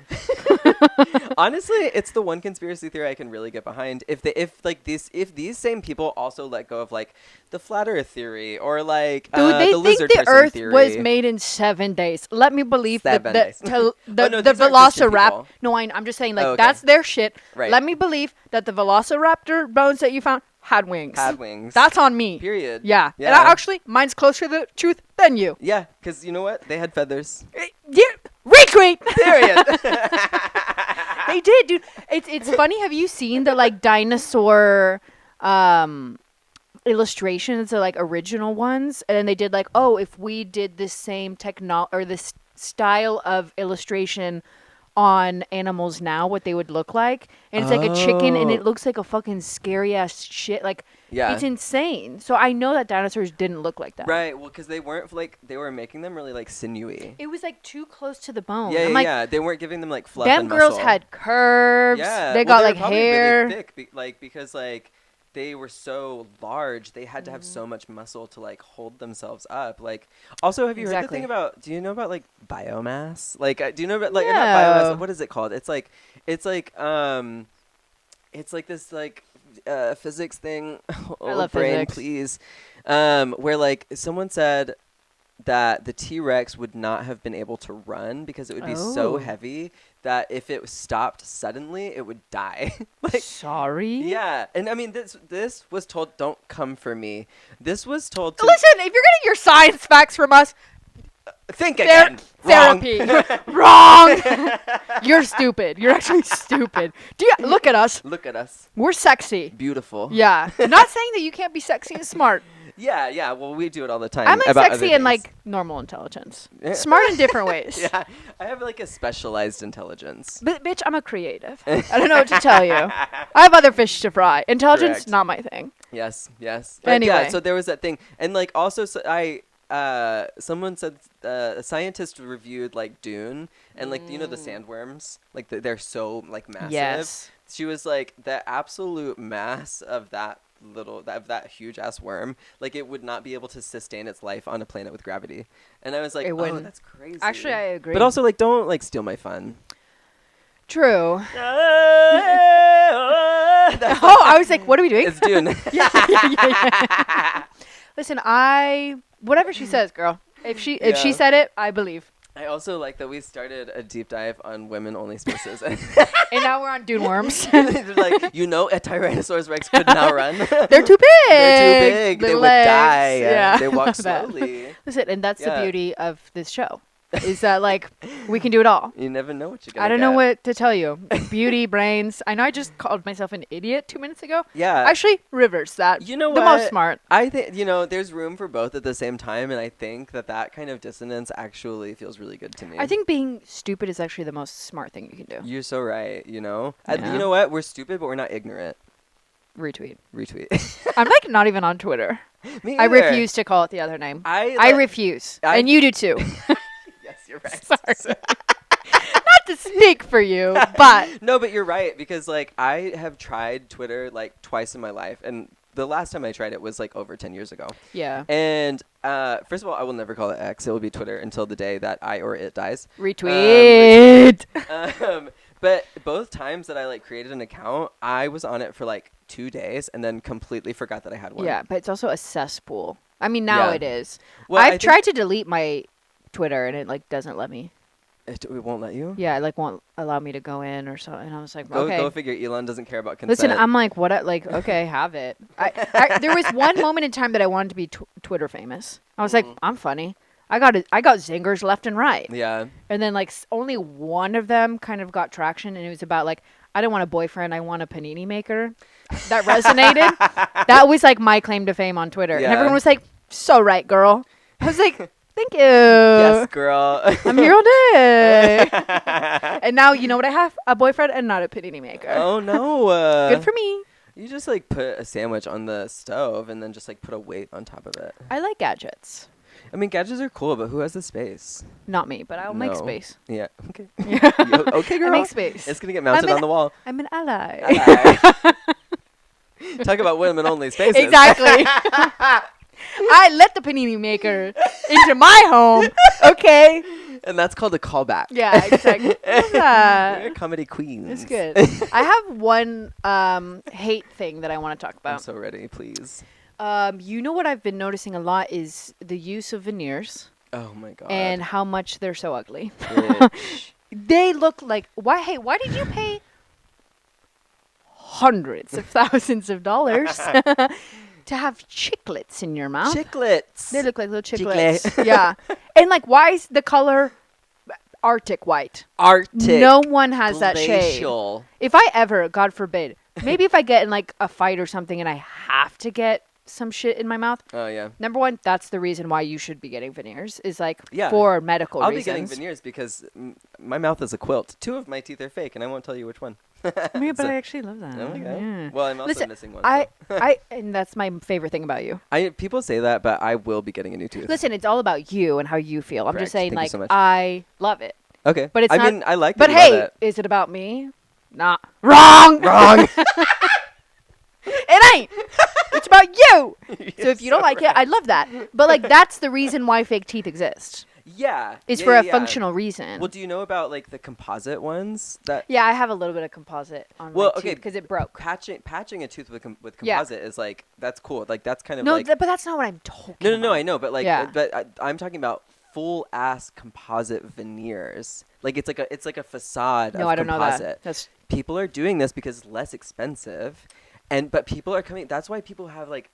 Honestly, it's the one conspiracy theory I can really get behind. If these same people also let go of like the flat Earth theory or like they the think lizard the person Earth theory. was made in 7 days. Let me believe that the Velociraptor. No, I'm just saying like that's their shit. Right. Let me believe that the Velociraptor bones that you found had wings. That's on me. Period. Yeah. And actually, mine's closer to the truth than you. Yeah, because you know what? They had feathers. Retweet. Period. They did, dude. It's funny. Have you seen the like dinosaur illustrations, the like original ones? And then they did like, oh, if we did the same or this style of illustration on animals now, what they would look like, and it's like a chicken and it looks like a fucking scary ass shit. Like, it's insane. So I know that dinosaurs didn't look like that. Right. Well, because they weren't like, they were making them really like sinewy. It was like too close to the bone. Yeah, like, they weren't giving them like fluff and muscle. Them girls had curves. Yeah. They got like hair. Really thick, because like they were so large, they had to have so much muscle to like hold themselves up. Like, also, have you heard the thing about? Do you know about like biomass? Like, do you know about like not biomass? What is it called? It's like this like physics thing. I love brain, physics. Please. Where like someone said that the T-Rex would not have been able to run because it would be so heavy that if it stopped suddenly, it would die. Like, sorry? Yeah. And I mean, this was told, don't come for me. This was told to... Listen, if you're getting your science facts from us, think again. Therapy. Wrong. You're stupid. You're actually stupid. Look at us. Look at us. We're sexy. Beautiful. Yeah. I'm not saying that you can't be sexy and smart. Yeah. Well, we do it all the time. I'm like sexy and like normal intelligence. Smart in different ways. Yeah. I have like a specialized intelligence. But bitch, I'm a creative. I don't know what to tell you. I have other fish to fry. Intelligence, Correct. not my thing. Yes. But Anyway. Yeah, so there was that thing. And like also someone said a scientist reviewed like Dune and like you know the sandworms, like they're so like massive. Yes. She was like the absolute mass of that huge ass worm, like it would not be able to sustain its life on a planet with gravity. And I was like, oh, that's crazy. Actually, I agree. But also like don't like steal my fun. True. I was like, what are we doing? It's Dune. Yeah. Listen, whatever she says, girl. If she said it, I believe. I also like that we started a deep dive on women-only spaces. And now we're on dune worms. They're like, a Tyrannosaurus Rex could not run. They're too big. They're too big. They would die. Yeah. They walk slowly. Listen, and that's the beauty of this show. is that like we can do it all. You never know what you're gonna I don't get. know what to tell you. Beauty, brains. I know I just called myself an idiot 2 minutes ago. Yeah. Actually, reverse that. You know the what? most smart. I think, there's room for both at the same time, and I think that kind of dissonance actually feels really good to me. I think being stupid is actually the most smart thing you can do. You're so right, Yeah. You know what? We're stupid, but we're not ignorant. Retweet. I'm like not even on Twitter. Me I either. refuse to call it the other name. I refuse. And you do too. Yes, you're right. Sorry. Not to speak for you, but. No, but you're right, because like I have tried Twitter like twice in my life, and the last time I tried it was like over 10 years ago. Yeah. And first of all, I will never call it X. It will be Twitter until the day that I or it dies. Retweet. But both times that I like created an account, I was on it for like 2 days and then completely forgot that I had one. Yeah, but it's also a cesspool. I mean, now it is. Well, I've tried to delete my Twitter and it like doesn't let me. It won't let you? Yeah, it like won't allow me to go in or something. And I was like, Go okay. figure. Elon doesn't care about consent. Listen, I'm like, what? Okay, have it. There was one moment in time that I wanted to be Twitter famous. I was like, I'm funny. I got zingers left and right. Yeah. And then like only one of them kind of got traction, and it was about like, I don't want a boyfriend, I want a panini maker. That resonated. That was like my claim to fame on Twitter. Yeah. And everyone was like, so right, girl. I was like, thank you. Yes, girl. I'm here all day. And now you know what I have? A boyfriend and not a panini maker. Oh, no. Good for me. You just like put a sandwich on the stove and then just like put a weight on top of it. I like gadgets. I mean, gadgets are cool, but who has the space? Not me, but I'll make space. Yeah. Okay. Yeah. Okay, girl. I make space. It's going to get mounted on the wall. I'm an ally. Talk about women-only spaces. Exactly. I let the panini maker into my home. Okay. And that's called a callback. Yeah, exactly. Love that. We're comedy queens. It's good. I have one hate thing that I want to talk about. I'm so ready, please. You know what I've been noticing a lot is the use of veneers. Oh my god. And how much they're so ugly. Bitch. They look like why did you pay hundreds of thousands of dollars to have chiclets in your mouth? Chiclets. They look like little chiclets. Yeah. And like, why is the color Arctic white? Arctic. No one has that shade. Glacial. If I ever, God forbid, maybe if I get in like a fight or something and I have to get some shit in my mouth. Oh yeah. Number one, that's the reason why you should be getting veneers is like Yeah. for medical I'll reasons. be getting veneers because my mouth is a quilt. 2 of my teeth are fake, and I won't tell you which one. Yeah, but I actually love that. Okay. Yeah. Well, I'm also Listen, missing one. and that's my favorite thing about you. People say that, but I will be getting a new tooth. Listen, it's all about you and how you feel. I'm Correct. just saying, Thank you like, so much. I love it. Okay. But it's I not. mean, I like that But you love hey, it. is it about me? Nah. Wrong. Wrong. It ain't. It's about you. So if you don't so like it, right. I love that. But like, that's the reason why fake teeth exist. Yeah. It's Yeah, for yeah, a yeah. functional reason. Well, do you know about like the composite ones that? Yeah, I have a little bit of composite on Well, my okay, tooth because it broke. Patching a tooth with Yeah. composite is like that's cool. Like that's kind of No, like but that's not what I'm talking about. no. I know, but like, Yeah. I'm talking about full ass composite veneers. Like it's like a facade No, of I don't know composite. that. That's People are doing this because it's less expensive. But people are coming. That's why people have like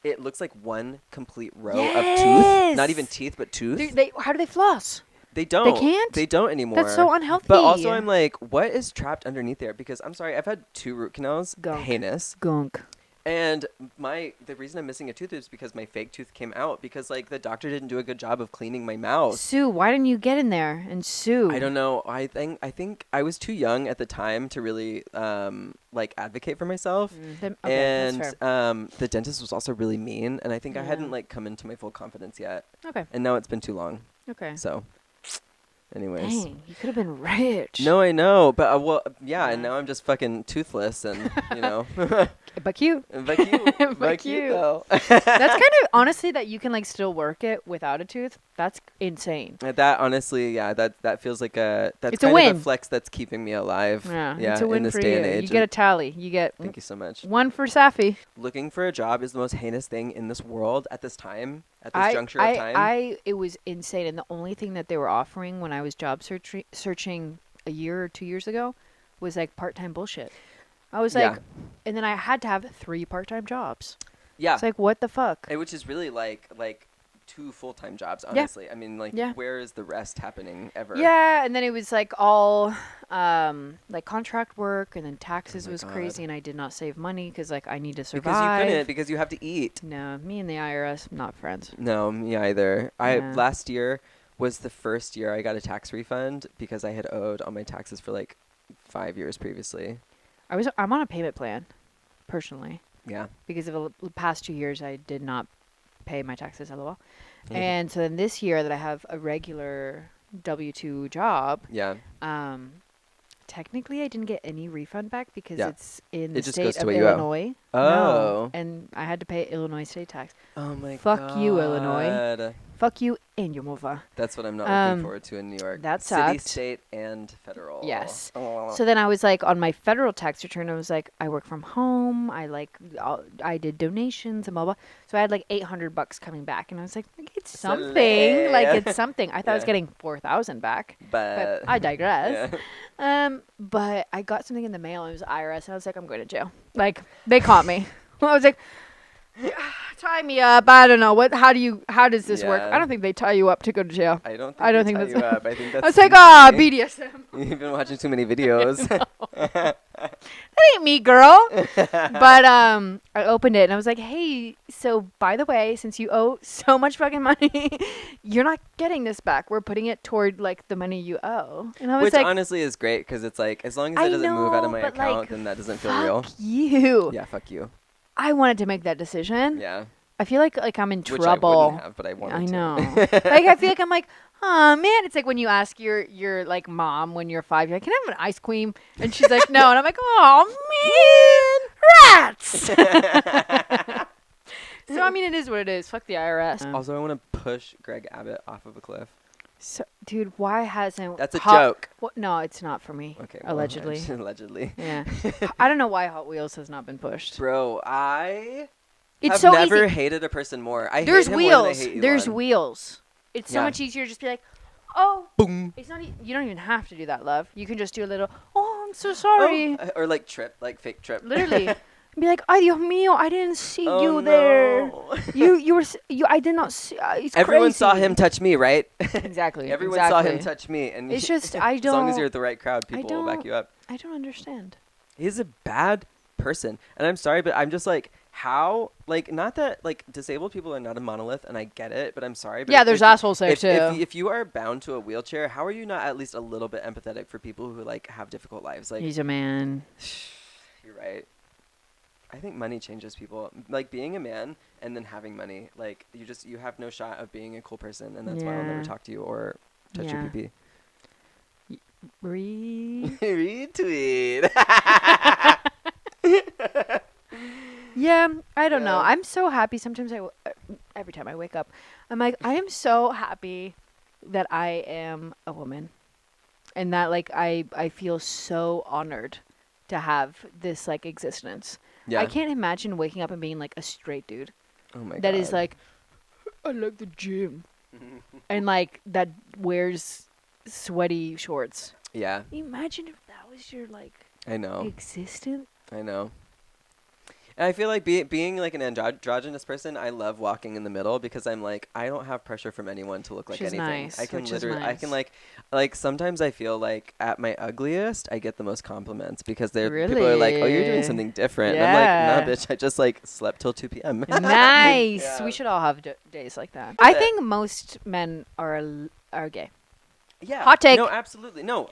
it looks like one complete row of tooth, Yes! not even teeth, but tooth. how do they floss? They don't. They can't? They don't anymore. That's so unhealthy. But also, I'm like, what is trapped underneath there? Because I'm sorry, I've had 2 root canals. Gunk. Heinous. Gunk. And the reason I'm missing a tooth is because my fake tooth came out because like the doctor didn't do a good job of cleaning my mouth. Sue, why didn't you get in there and sue? I don't know. I think I was too young at the time to really like advocate for myself. That's fair. And the dentist was also really mean, and I think I hadn't like come into my full confidence yet. Okay. And now it's been too long. Okay. So anyways. Dang, you could have been rich. No, I know, but well, yeah, and now I'm just fucking toothless, and you know. But cute. But cute. But cute though. That's kind of honestly that you can like still work it without a tooth. That's insane. That honestly, yeah, that feels like that's It's a kind win. of a flex that's keeping me alive. Yeah, it's a win in this for day you. and age. You get a tally. You get Thank you so much. one for Saffie. Looking for a job is the most heinous thing in this world at this time, at this juncture of time. It was insane, and the only thing that they were offering when I was job searching a year or 2 years ago was like part-time bullshit. I was like, and then I had to have 3 part-time jobs. Yeah. It's like, what the fuck? Which is really like 2 full-time jobs, honestly. Yeah. I mean, like, yeah. where is the rest happening ever? Yeah, and then it was like all like contract work, and then taxes was crazy, and I did not save money because like I need to survive. Because you couldn't, because you have to eat. No, me and the IRS, not friends. No, me either. Last year was the first year I got a tax refund because I had owed on my taxes for like 5 years previously. I'm on a payment plan, personally. Yeah. Because of the past 2 years, I did not pay my taxes, lol. And so then this year that I have a regular W-2 job, technically I didn't get any refund back because it's in the state of Illinois. Oh. No, and I had to pay Illinois state tax. Oh my god. Fuck you, Illinois. Fuck you and your mova. That's what I'm not looking forward to in New York. That sucked. City, state, and federal. Yes. So then I was like, on my federal tax return, I was like, I work from home. I did donations and blah, blah. So I had like $800 coming back. And I was like it's something. Like, it's something. I thought I was getting $4,000 back. But I digress. But I got something in the mail. And it was IRS. And I was like, I'm going to jail. Like, they caught me. I was like, tie me up. I don't know how does this work? I don't think they tie you up to go to jail. I don't think they tie you up. I think that's I was like, BDSM. You've been watching too many videos. That ain't me, girl. But I opened it and I was like, hey, so by the way, since you owe so much fucking money, you're not getting this back. We're putting it toward like the money you owe. And I was Which honestly is great because it's like, as long as it doesn't move out of my account, then that doesn't feel real. Fuck you. Yeah, fuck you. I wanted to make that decision. Yeah. I feel like I'm in trouble. Which I wouldn't have, but I wanted to. I know. Like, I feel like I'm like, oh, man. It's like when you ask your like mom when you're 5, you're like, can I have an ice cream? And she's like, no. And I'm like, oh, man, rats. So, I mean, it is what it is. Fuck the IRS. Also, I want to push Greg Abbott off of a cliff. So, dude, why hasn't... That's a joke. No, it's not for me. Okay. Allegedly. Well, allegedly. Yeah. I don't know why Hot Wheels has not been pushed. Bro, I have so never easy. hated a person more. I There's hate him wheels. more than I hate Elon. There's wheels. It's so much easier to just be like, oh. Boom. It's not. You don't even have to do that, love. You can just do a little, oh, I'm so sorry. Oh, or like fake trip. Literally. Be like, ay, Dios mío, I didn't see you there. I did not see. It's Everyone crazy. saw him touch me, right? Exactly. Everyone saw him touch me, and it's just I don't. As long as you're at the right crowd, people will back you up. I don't understand. He's a bad person, and I'm sorry, but I'm just like, how? Like, not that like disabled people are not a monolith, and I get it, but I'm sorry. But there's assholes there too. If you are bound to a wheelchair, how are you not at least a little bit empathetic for people who like have difficult lives? Like, he's a man. You're right. I think money changes people. Like being a man and then having money, like you have no shot of being a cool person, and that's why I'll never talk to you or touch your pee-pee. Retweet. Yeah, I don't know. I'm so happy. Sometimes every time I wake up, I'm like, I am so happy that I am a woman, and that like I feel so honored to have this like existence. Yeah. I can't imagine waking up and being like a straight dude. Oh my god. That is like, I like the gym. And like that wears sweaty shorts. Yeah. Imagine if that was your like existence. I know. And I feel like being like an androgynous person, I love walking in the middle because I'm like, I don't have pressure from anyone to look like anything. Nice, I can I can like sometimes I feel like at my ugliest, I get the most compliments because people are like, oh, you're doing something different. Yeah. And I'm like, nah, bitch, I just like slept till 2 p.m. Nice. Yeah. We should all have days like that. I think most men are gay. Yeah. Hot take. No, absolutely. No,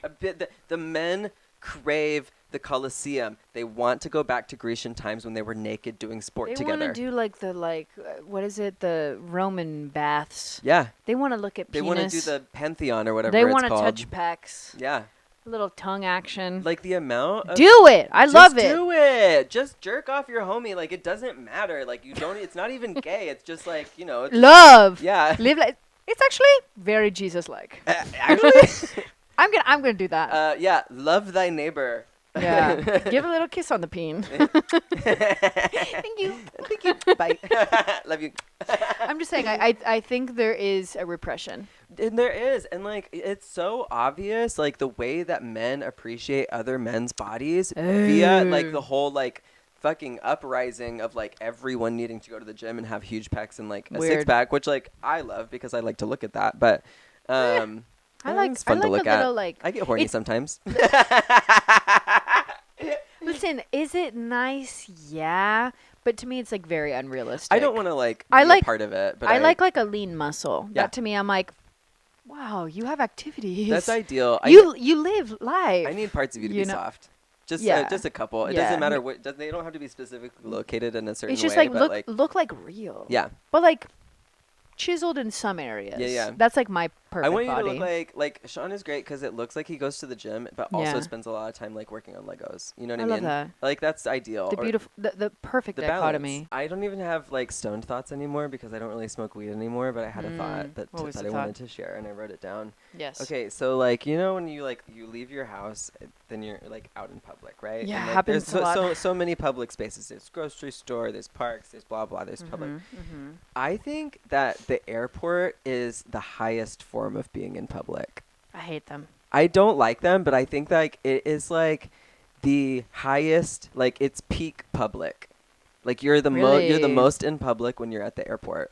the men crave the Colosseum. They want to go back to Grecian times when they were naked doing sport together. They want to do like what is it? The Roman baths. Yeah. They want to look at penis. They want to do the Pantheon or whatever it's called. They want to touch pecs. Yeah. A little tongue action. Like the amount of... Do it! I love it! Just do it! Just jerk off your homie. Like, it doesn't matter. Like, you don't... It's not even gay. It's just like, you know... Love! Yeah. Live like... It's actually very Jesus-like. Actually? I'm gonna do that. Yeah. Love thy neighbor. Yeah. Give a little kiss on the peen. Thank you. Thank you. Bye. Love you. I'm just saying, I think there is a repression. And there is. And, like, it's so obvious, like, the way that men appreciate other men's bodies via, like, the whole, like, fucking uprising of like everyone needing to go to the gym and have huge pecs and like a six-pack, which like I love because I like to look at that. But it's fun to look at. I get horny sometimes. Listen, is it nice? Yeah. But to me, it's like very unrealistic. I don't want to like be a part of it. But I like a lean muscle. Yeah. That to me, I'm like, wow, you have activities. That's ideal. You live life. I need parts of you to be soft. Just a couple. It doesn't matter what. They don't have to be specifically located in a certain way. It's just like look like real. Yeah. But like chiseled in some areas. Yeah. That's like my perfect body. I want you body. to look like Sean is great because it looks like he goes to the gym, but also spends a lot of time like working on Legos. You know what I mean? I love that. Like that's ideal. The beautiful, the perfect dichotomy. Balance. I don't even have like stoned thoughts anymore because I don't really smoke weed anymore. But I had a thought that I wanted to share, and I wrote it down. Yes. Okay, so like when you leave your house, then you're like out in public, right? Yeah, and, like, happens a lot. So many public spaces. There's grocery store, there's parks, there's blah blah, there's public. Mm-hmm. I think that the airport is the highest form of being in public. I hate them. I don't like them, but I think like it is like the highest, like it's peak public. Like you're the most in public when you're at the airport.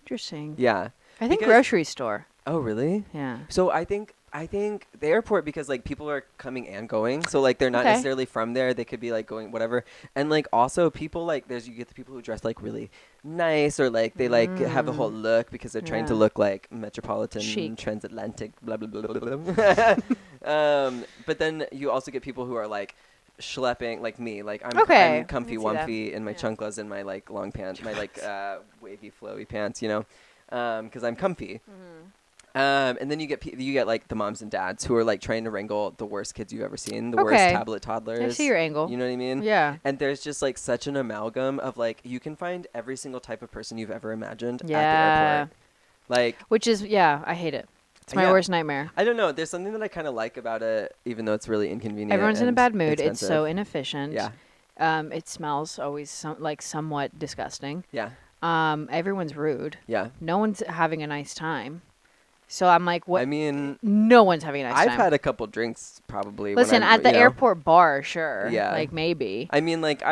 Interesting. Yeah. I think grocery store. Oh, really? Yeah. So I think the airport, because like people are coming and going, so like they're not necessarily from there. They could be like going whatever, and like also people like you get the people who dress like really nice or like they like have the whole look because they're trying to look like metropolitan, chic, transatlantic, blah blah blah blah blah. But then you also get people who are like schlepping like me, like I'm comfy wumpy in my chunklas and my like long pants, my like wavy flowy pants, because I'm comfy. Mm-hmm. And then you get like the moms and dads who are like trying to wrangle the worst kids you've ever seen, the worst tablet toddlers. I see your angle. You know what I mean? Yeah. And there's just like such an amalgam of like you can find every single type of person you've ever imagined at the airport. Like, which is I hate it. It's my worst nightmare. I don't know. There's something that I kind of like about it, even though it's really inconvenient. Everyone's in a bad mood. Expensive. It's so inefficient. Yeah. It smells always somewhat disgusting. Yeah. Everyone's rude. Yeah. No one's having a nice time. So I'm like, what? I mean, no one's having a nice time. I've had a couple drinks probably. Listen, at the airport bar, sure. Yeah. Like maybe. I mean, like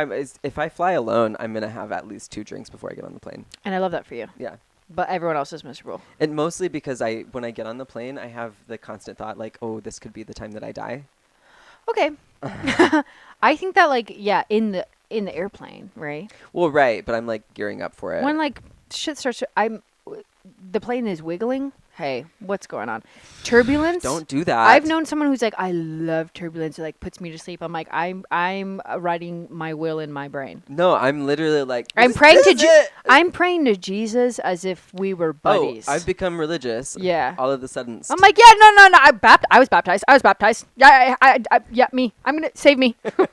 if I fly alone, I'm going to have at least 2 drinks before I get on the plane. And I love that for you. Yeah. But everyone else is miserable. And mostly because when I get on the plane, I have the constant thought like, oh, this could be the time that I die. Okay. I think that in the airplane, right? Well, right, but I'm like gearing up for it. When like shit starts the plane is wiggling. Hey, what's going on? Turbulence? Don't do that. I've known someone who's like, I love turbulence. It like puts me to sleep. I'm like, I'm writing my will in my brain. No, I'm literally like, I'm praying to Jesus as if we were buddies. Oh, I've become religious. Yeah. All of a sudden. I'm like, yeah, no. I was baptized. Yeah, yeah, me. I'm gonna save me. I'm one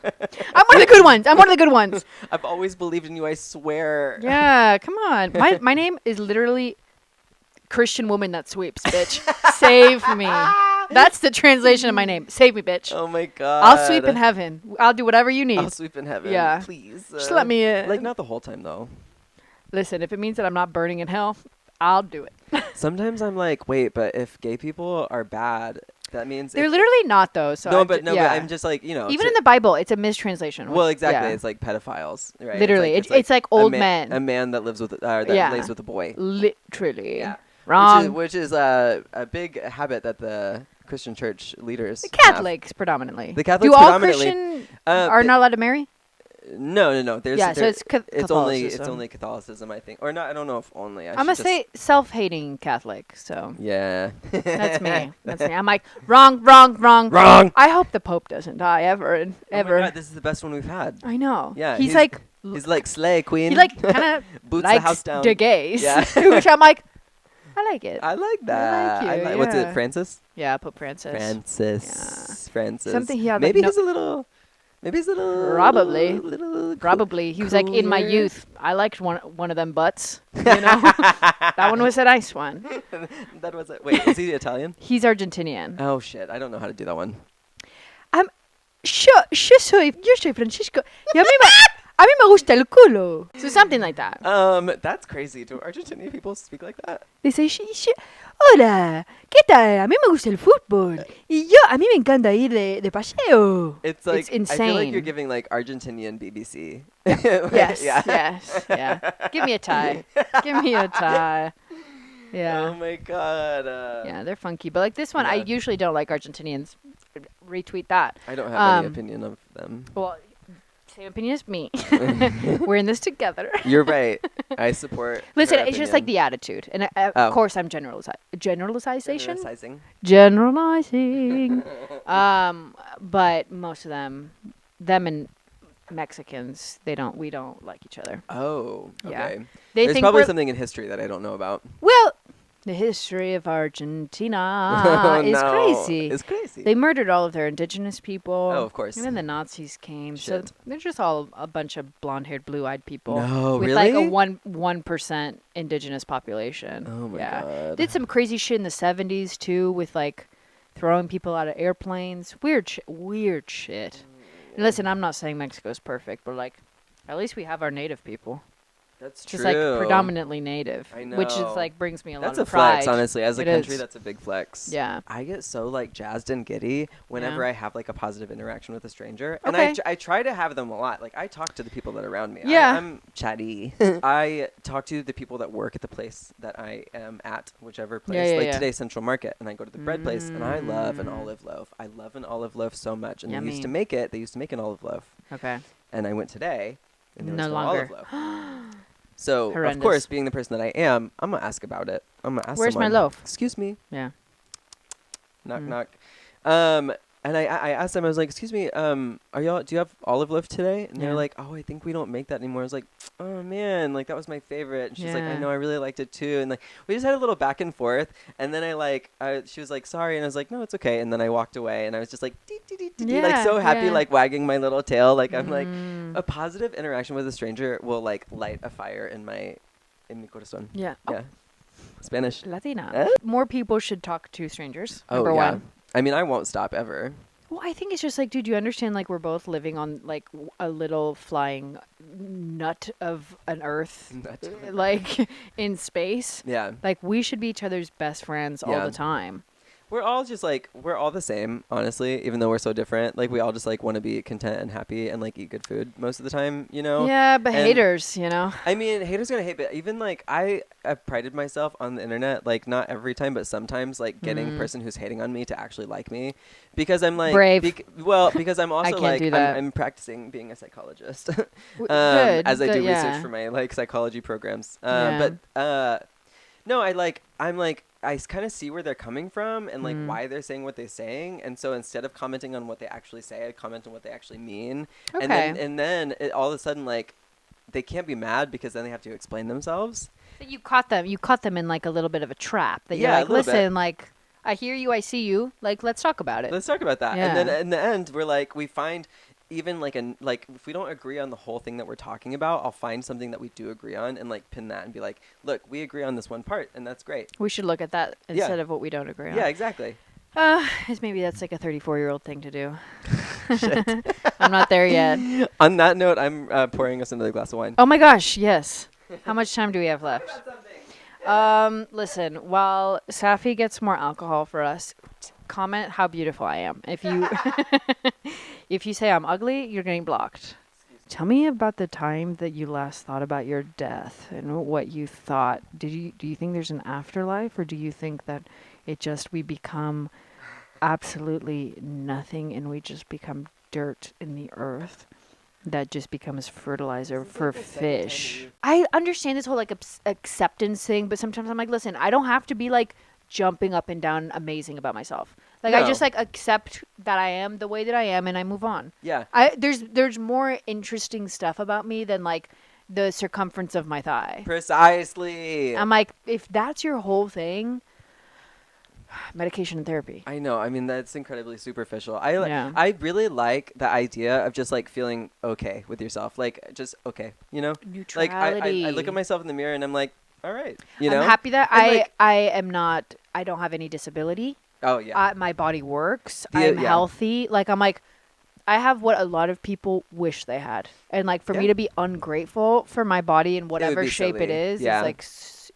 of the good ones. I've always believed in you. I swear. Yeah, come on. My name is literally Christian woman that sweeps, bitch. Save me. That's the translation of my name. Save me, bitch. Oh my God. I'll sweep in heaven. I'll do whatever you need. I'll sweep in heaven. Yeah. Please. Just let me like not the whole time though. Listen, if it means that I'm not burning in hell, I'll do it. Sometimes I'm like, wait, but if gay people are bad, that means they're literally not though. So but I'm just like, even in the Bible, it's a mistranslation. Well, exactly. Yeah. It's like pedophiles, right? Literally, it's like old men. A man that lives with lays with a boy. Literally. Yeah. Wrong. Which is a big habit that the Christian church leaders the Catholics have. Predominantly. The Catholics do all predominantly Christian are not allowed to marry? No. So it's only Catholicism, I think, or not. I don't know if only. I'm gonna say self-hating Catholic. So yeah, that's me. I'm like wrong. I hope the Pope doesn't die ever. Oh my God, this is the best one we've had. I know. Yeah, he's like slay queen. He like kind of boots likes the house down. The gays. Yeah. Which I'm like, I like it. I like that. I like you, What's it, Francis? Yeah, Pope Francis. Yeah. Francis. Something he had. Maybe he's a little. Probably. He was like, in my youth, I liked one of them butts. You know, that one was a nice one. That was it. Wait, is he Italian? He's Argentinian. Oh shit, I don't know how to do that one. Yo soy Francisco. A mí me gusta el culo. So something like that. That's crazy. Do Argentinian people speak like that? They say, hola, ¿qué tal? A mí me gusta el fútbol. Y a mí me encanta ir de paseo. It's like, it's insane. I feel like you're giving like Argentinian BBC. Yes, yeah. yes, yeah. Give me a tie. Give me a tie. Yeah. Oh my God. Yeah, they're funky. But like this one, I usually don't like Argentinians. Retweet that. I don't have any opinion of them. Well, same opinion as me. We're in this together. You're right. I support. Listen, it's just like the attitude, and of course, I'm generalizing. But most of them and Mexicans, we don't like each other. Oh, okay. Yeah. There's probably something in history that I don't know about. Well, the history of Argentina is crazy. It's crazy. They murdered all of their indigenous people. Oh, of course. And then the Nazis came. Shit. So they're just all a bunch of blonde-haired, blue-eyed people. No, with really? like a 1% indigenous population. Oh, my God. Did some crazy shit in the 70s, too, with like throwing people out of airplanes. Weird shit. And listen, I'm not saying Mexico's perfect, but like, at least we have our native people. That's just true. like predominantly native. I know. Which is like brings me a lot of pride. That's a flex, honestly. As a country, is. That's a big flex. Yeah. I get so like jazzed and giddy whenever I have like a positive interaction with a stranger. Okay. And I try to have them a lot. Like I talk to the people that are around me. Yeah. I'm chatty. I talk to the people that work at the place that I am at, whichever place. Like today, Central Market. And I go to the bread place and I love an olive loaf. I love an olive loaf so much. And they used to make an olive loaf. Okay. And I went today and there was no no longer. olive loaf. So, Horrendous. Of course, being the person that I am, I'm going to ask about it. I'm going to ask Where's someone, my loaf? Excuse me. Yeah. Knock, knock. And I asked them, I was like, excuse me, do you have olive loaf today? And they're like, oh, I think we don't make that anymore. I was like, oh, man, like, that was my favorite. And she's like, I know, I really liked it, too. And, like, we just had a little back and forth. And then she was like, sorry. And I was like, no, it's okay. And then I walked away. And I was just like, like, so happy, like, wagging my little tail. Like, I'm like, a positive interaction with a stranger will, like, light a fire in mi corazón. Yeah. Yeah. Spanish. Latina. More people should talk to strangers. Number one. I mean, I won't stop ever. Well, I think it's just like, dude, you understand, like, we're both living on, like, a little flying nut of an earth, like, in space. Yeah. Like, we should be each other's best friends all the time. We're all just, like, we're all the same, honestly, even though we're so different. Like, we all just, like, want to be content and happy and, like, eat good food most of the time, you know? Yeah, but haters, you know? I mean, haters gonna hate, but even, like, I've prided myself on the internet, like, not every time, but sometimes, like, getting a person who's hating on me to actually like me. Because I'm, like... Brave. Because I'm also, like, I'm practicing being a psychologist. As I do research for my, like, psychology programs. No, I kind of see where they're coming from and like why they're saying what they're saying, and so instead of commenting on what they actually say, I comment on what they actually mean. Okay. And then all of a sudden, like, they can't be mad because then they have to explain themselves. But you caught them in like a little bit of a trap. That you're like, listen, like, I hear you, I see you. Like, let's talk about it. Let's talk about that. Yeah. And then in the end, we're like, we find. Even like if we don't agree on the whole thing that we're talking about, I'll find something that we do agree on and like pin that and be like, look, we agree on this one part, and that's great. We should look at that instead of what we don't agree on. Yeah, exactly. Maybe that's like a 34-year-old thing to do. Shit. I'm not there yet. On that note, I'm pouring us another glass of wine. Oh my gosh, yes. How much time do we have left? Listen, while Saffie gets more alcohol for us, comment how beautiful I am. If you if you say I'm ugly, you're getting blocked. Tell me about the time that you last thought about your death and what you thought. Do you think there's an afterlife, or do you think that we become absolutely nothing and we just become dirt in the earth that just becomes fertilizer for fish? I understand this whole like acceptance thing, but sometimes I'm like, listen, I don't have to be like jumping up and down amazing about myself. Like, no. I just like accept that I am the way that I am and I move on. Yeah. There's more interesting stuff about me than like the circumference of my thigh. Precisely. I'm like, if that's your whole thing, medication and therapy. I know. I mean, that's incredibly superficial. I really like the idea of just like feeling okay with yourself. Like, just okay, you know? Neutrality. Like I look at myself in the mirror and I'm like, all right, you know? I'm happy that I don't have any disability. Oh, yeah. My body works. I'm healthy. Like, I'm like, I have what a lot of people wish they had. And like for me to be ungrateful for my body in whatever shape it is like,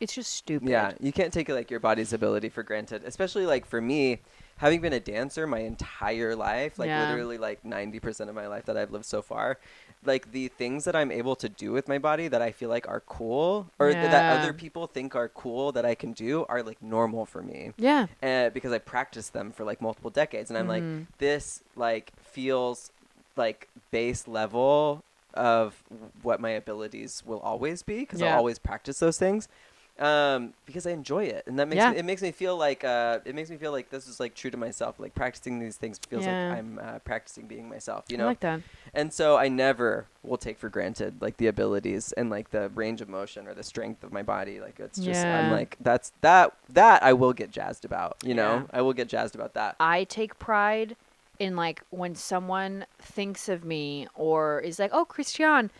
it's just stupid. Yeah, you can't take like your body's ability for granted, especially like for me, having been a dancer my entire life, like literally like 90% of my life that I've lived so far, like the things that I'm able to do with my body that I feel like are cool or that other people think are cool that I can do are like normal for me. Yeah. Because I practiced them for like multiple decades. And I'm like, this like feels like base level of what my abilities will always be because I'll always practice those things. Because I enjoy it, and that makes me feel like this is like true to myself. Like practicing these things feels like I'm practicing being myself, you know. I like that. And so I never will take for granted like the abilities and like the range of motion or the strength of my body. Like it's just I'm like that I will get jazzed about, you know. I will get jazzed about that. I take pride in like when someone thinks of me or is like, oh, Christiane.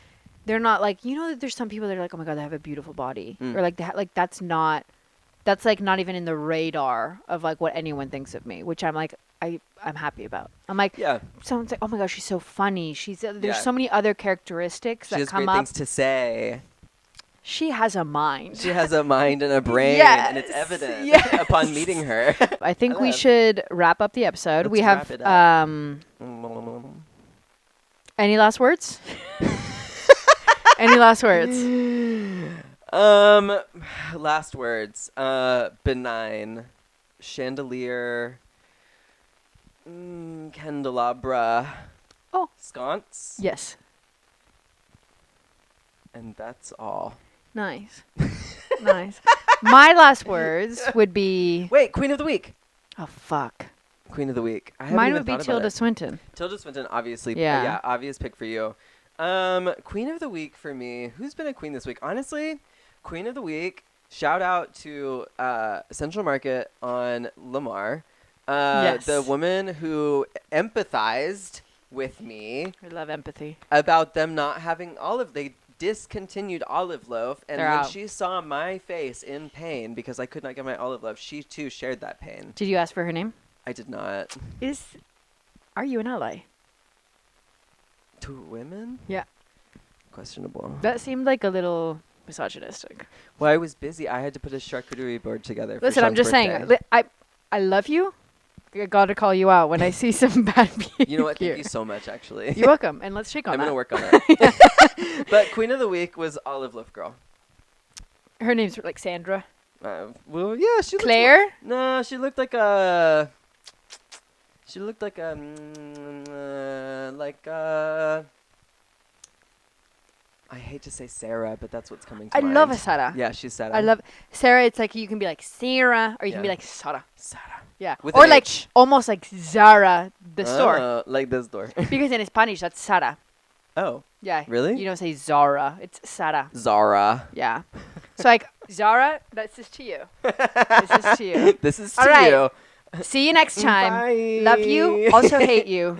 They're not like, you know, that there's some people that are like, oh my God, they have a beautiful body. Or like, that's like not even in the radar of like what anyone thinks of me, which I'm like, I'm happy about. I'm like, someone's like, oh my gosh, she's so funny. There's so many other characteristics that come up. She has great things to say. She has a mind. She has a mind and a brain, and it's evident upon meeting her. I think we should wrap up the episode. We have, any last words? Any last words? Last words. Benign. Chandelier. Candelabra. Oh. Sconce. Yes. And that's all. Nice. Nice. My last words would be... Wait, Queen of the Week. Oh, fuck. Queen of the Week. Mine would be Tilda Swinton. Tilda Swinton, obviously. Yeah, obvious pick for you. Queen of the Week for me. Who's been a queen this week? Honestly, Queen of the Week. Shout out to Central Market on Lamar. The woman who empathized with me. I love empathy. About them not having olive. They discontinued olive loaf. And when she saw my face in pain because I could not get my olive loaf, she too shared that pain. Did you ask for her name? I did not. Are you an ally? To women? Yeah. Questionable. That seemed like a little misogynistic. Well, I was busy. I had to put a charcuterie board together. Listen, I'm just saying. I love you. I got to call you out when I see some bad behavior. You know what? Thank you so much, actually. You're welcome. And let's shake on that. I'm going to work on that. But Queen of the Week was Olive Loaf Girl. Her name's like Sandra. Well, yeah. Claire? No, she looked like a... She looked like I hate to say Sarah, but that's what's coming to mind. I love a Sarah. Yeah, she's Sarah. I love Sarah. It's like you can be like Sarah, or you can be like Sarah. Sarah. Yeah. With or like H. Almost like Zara, the store. Like the store. Because in Spanish, that's Sarah. Oh. Yeah. Really? You don't say Zara. It's Sarah. Zara. Yeah. So like Zara, that's just to you. This is to you. This is to you. See you next time. Bye. Love you. Also hate you.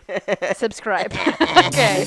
Subscribe. Okay.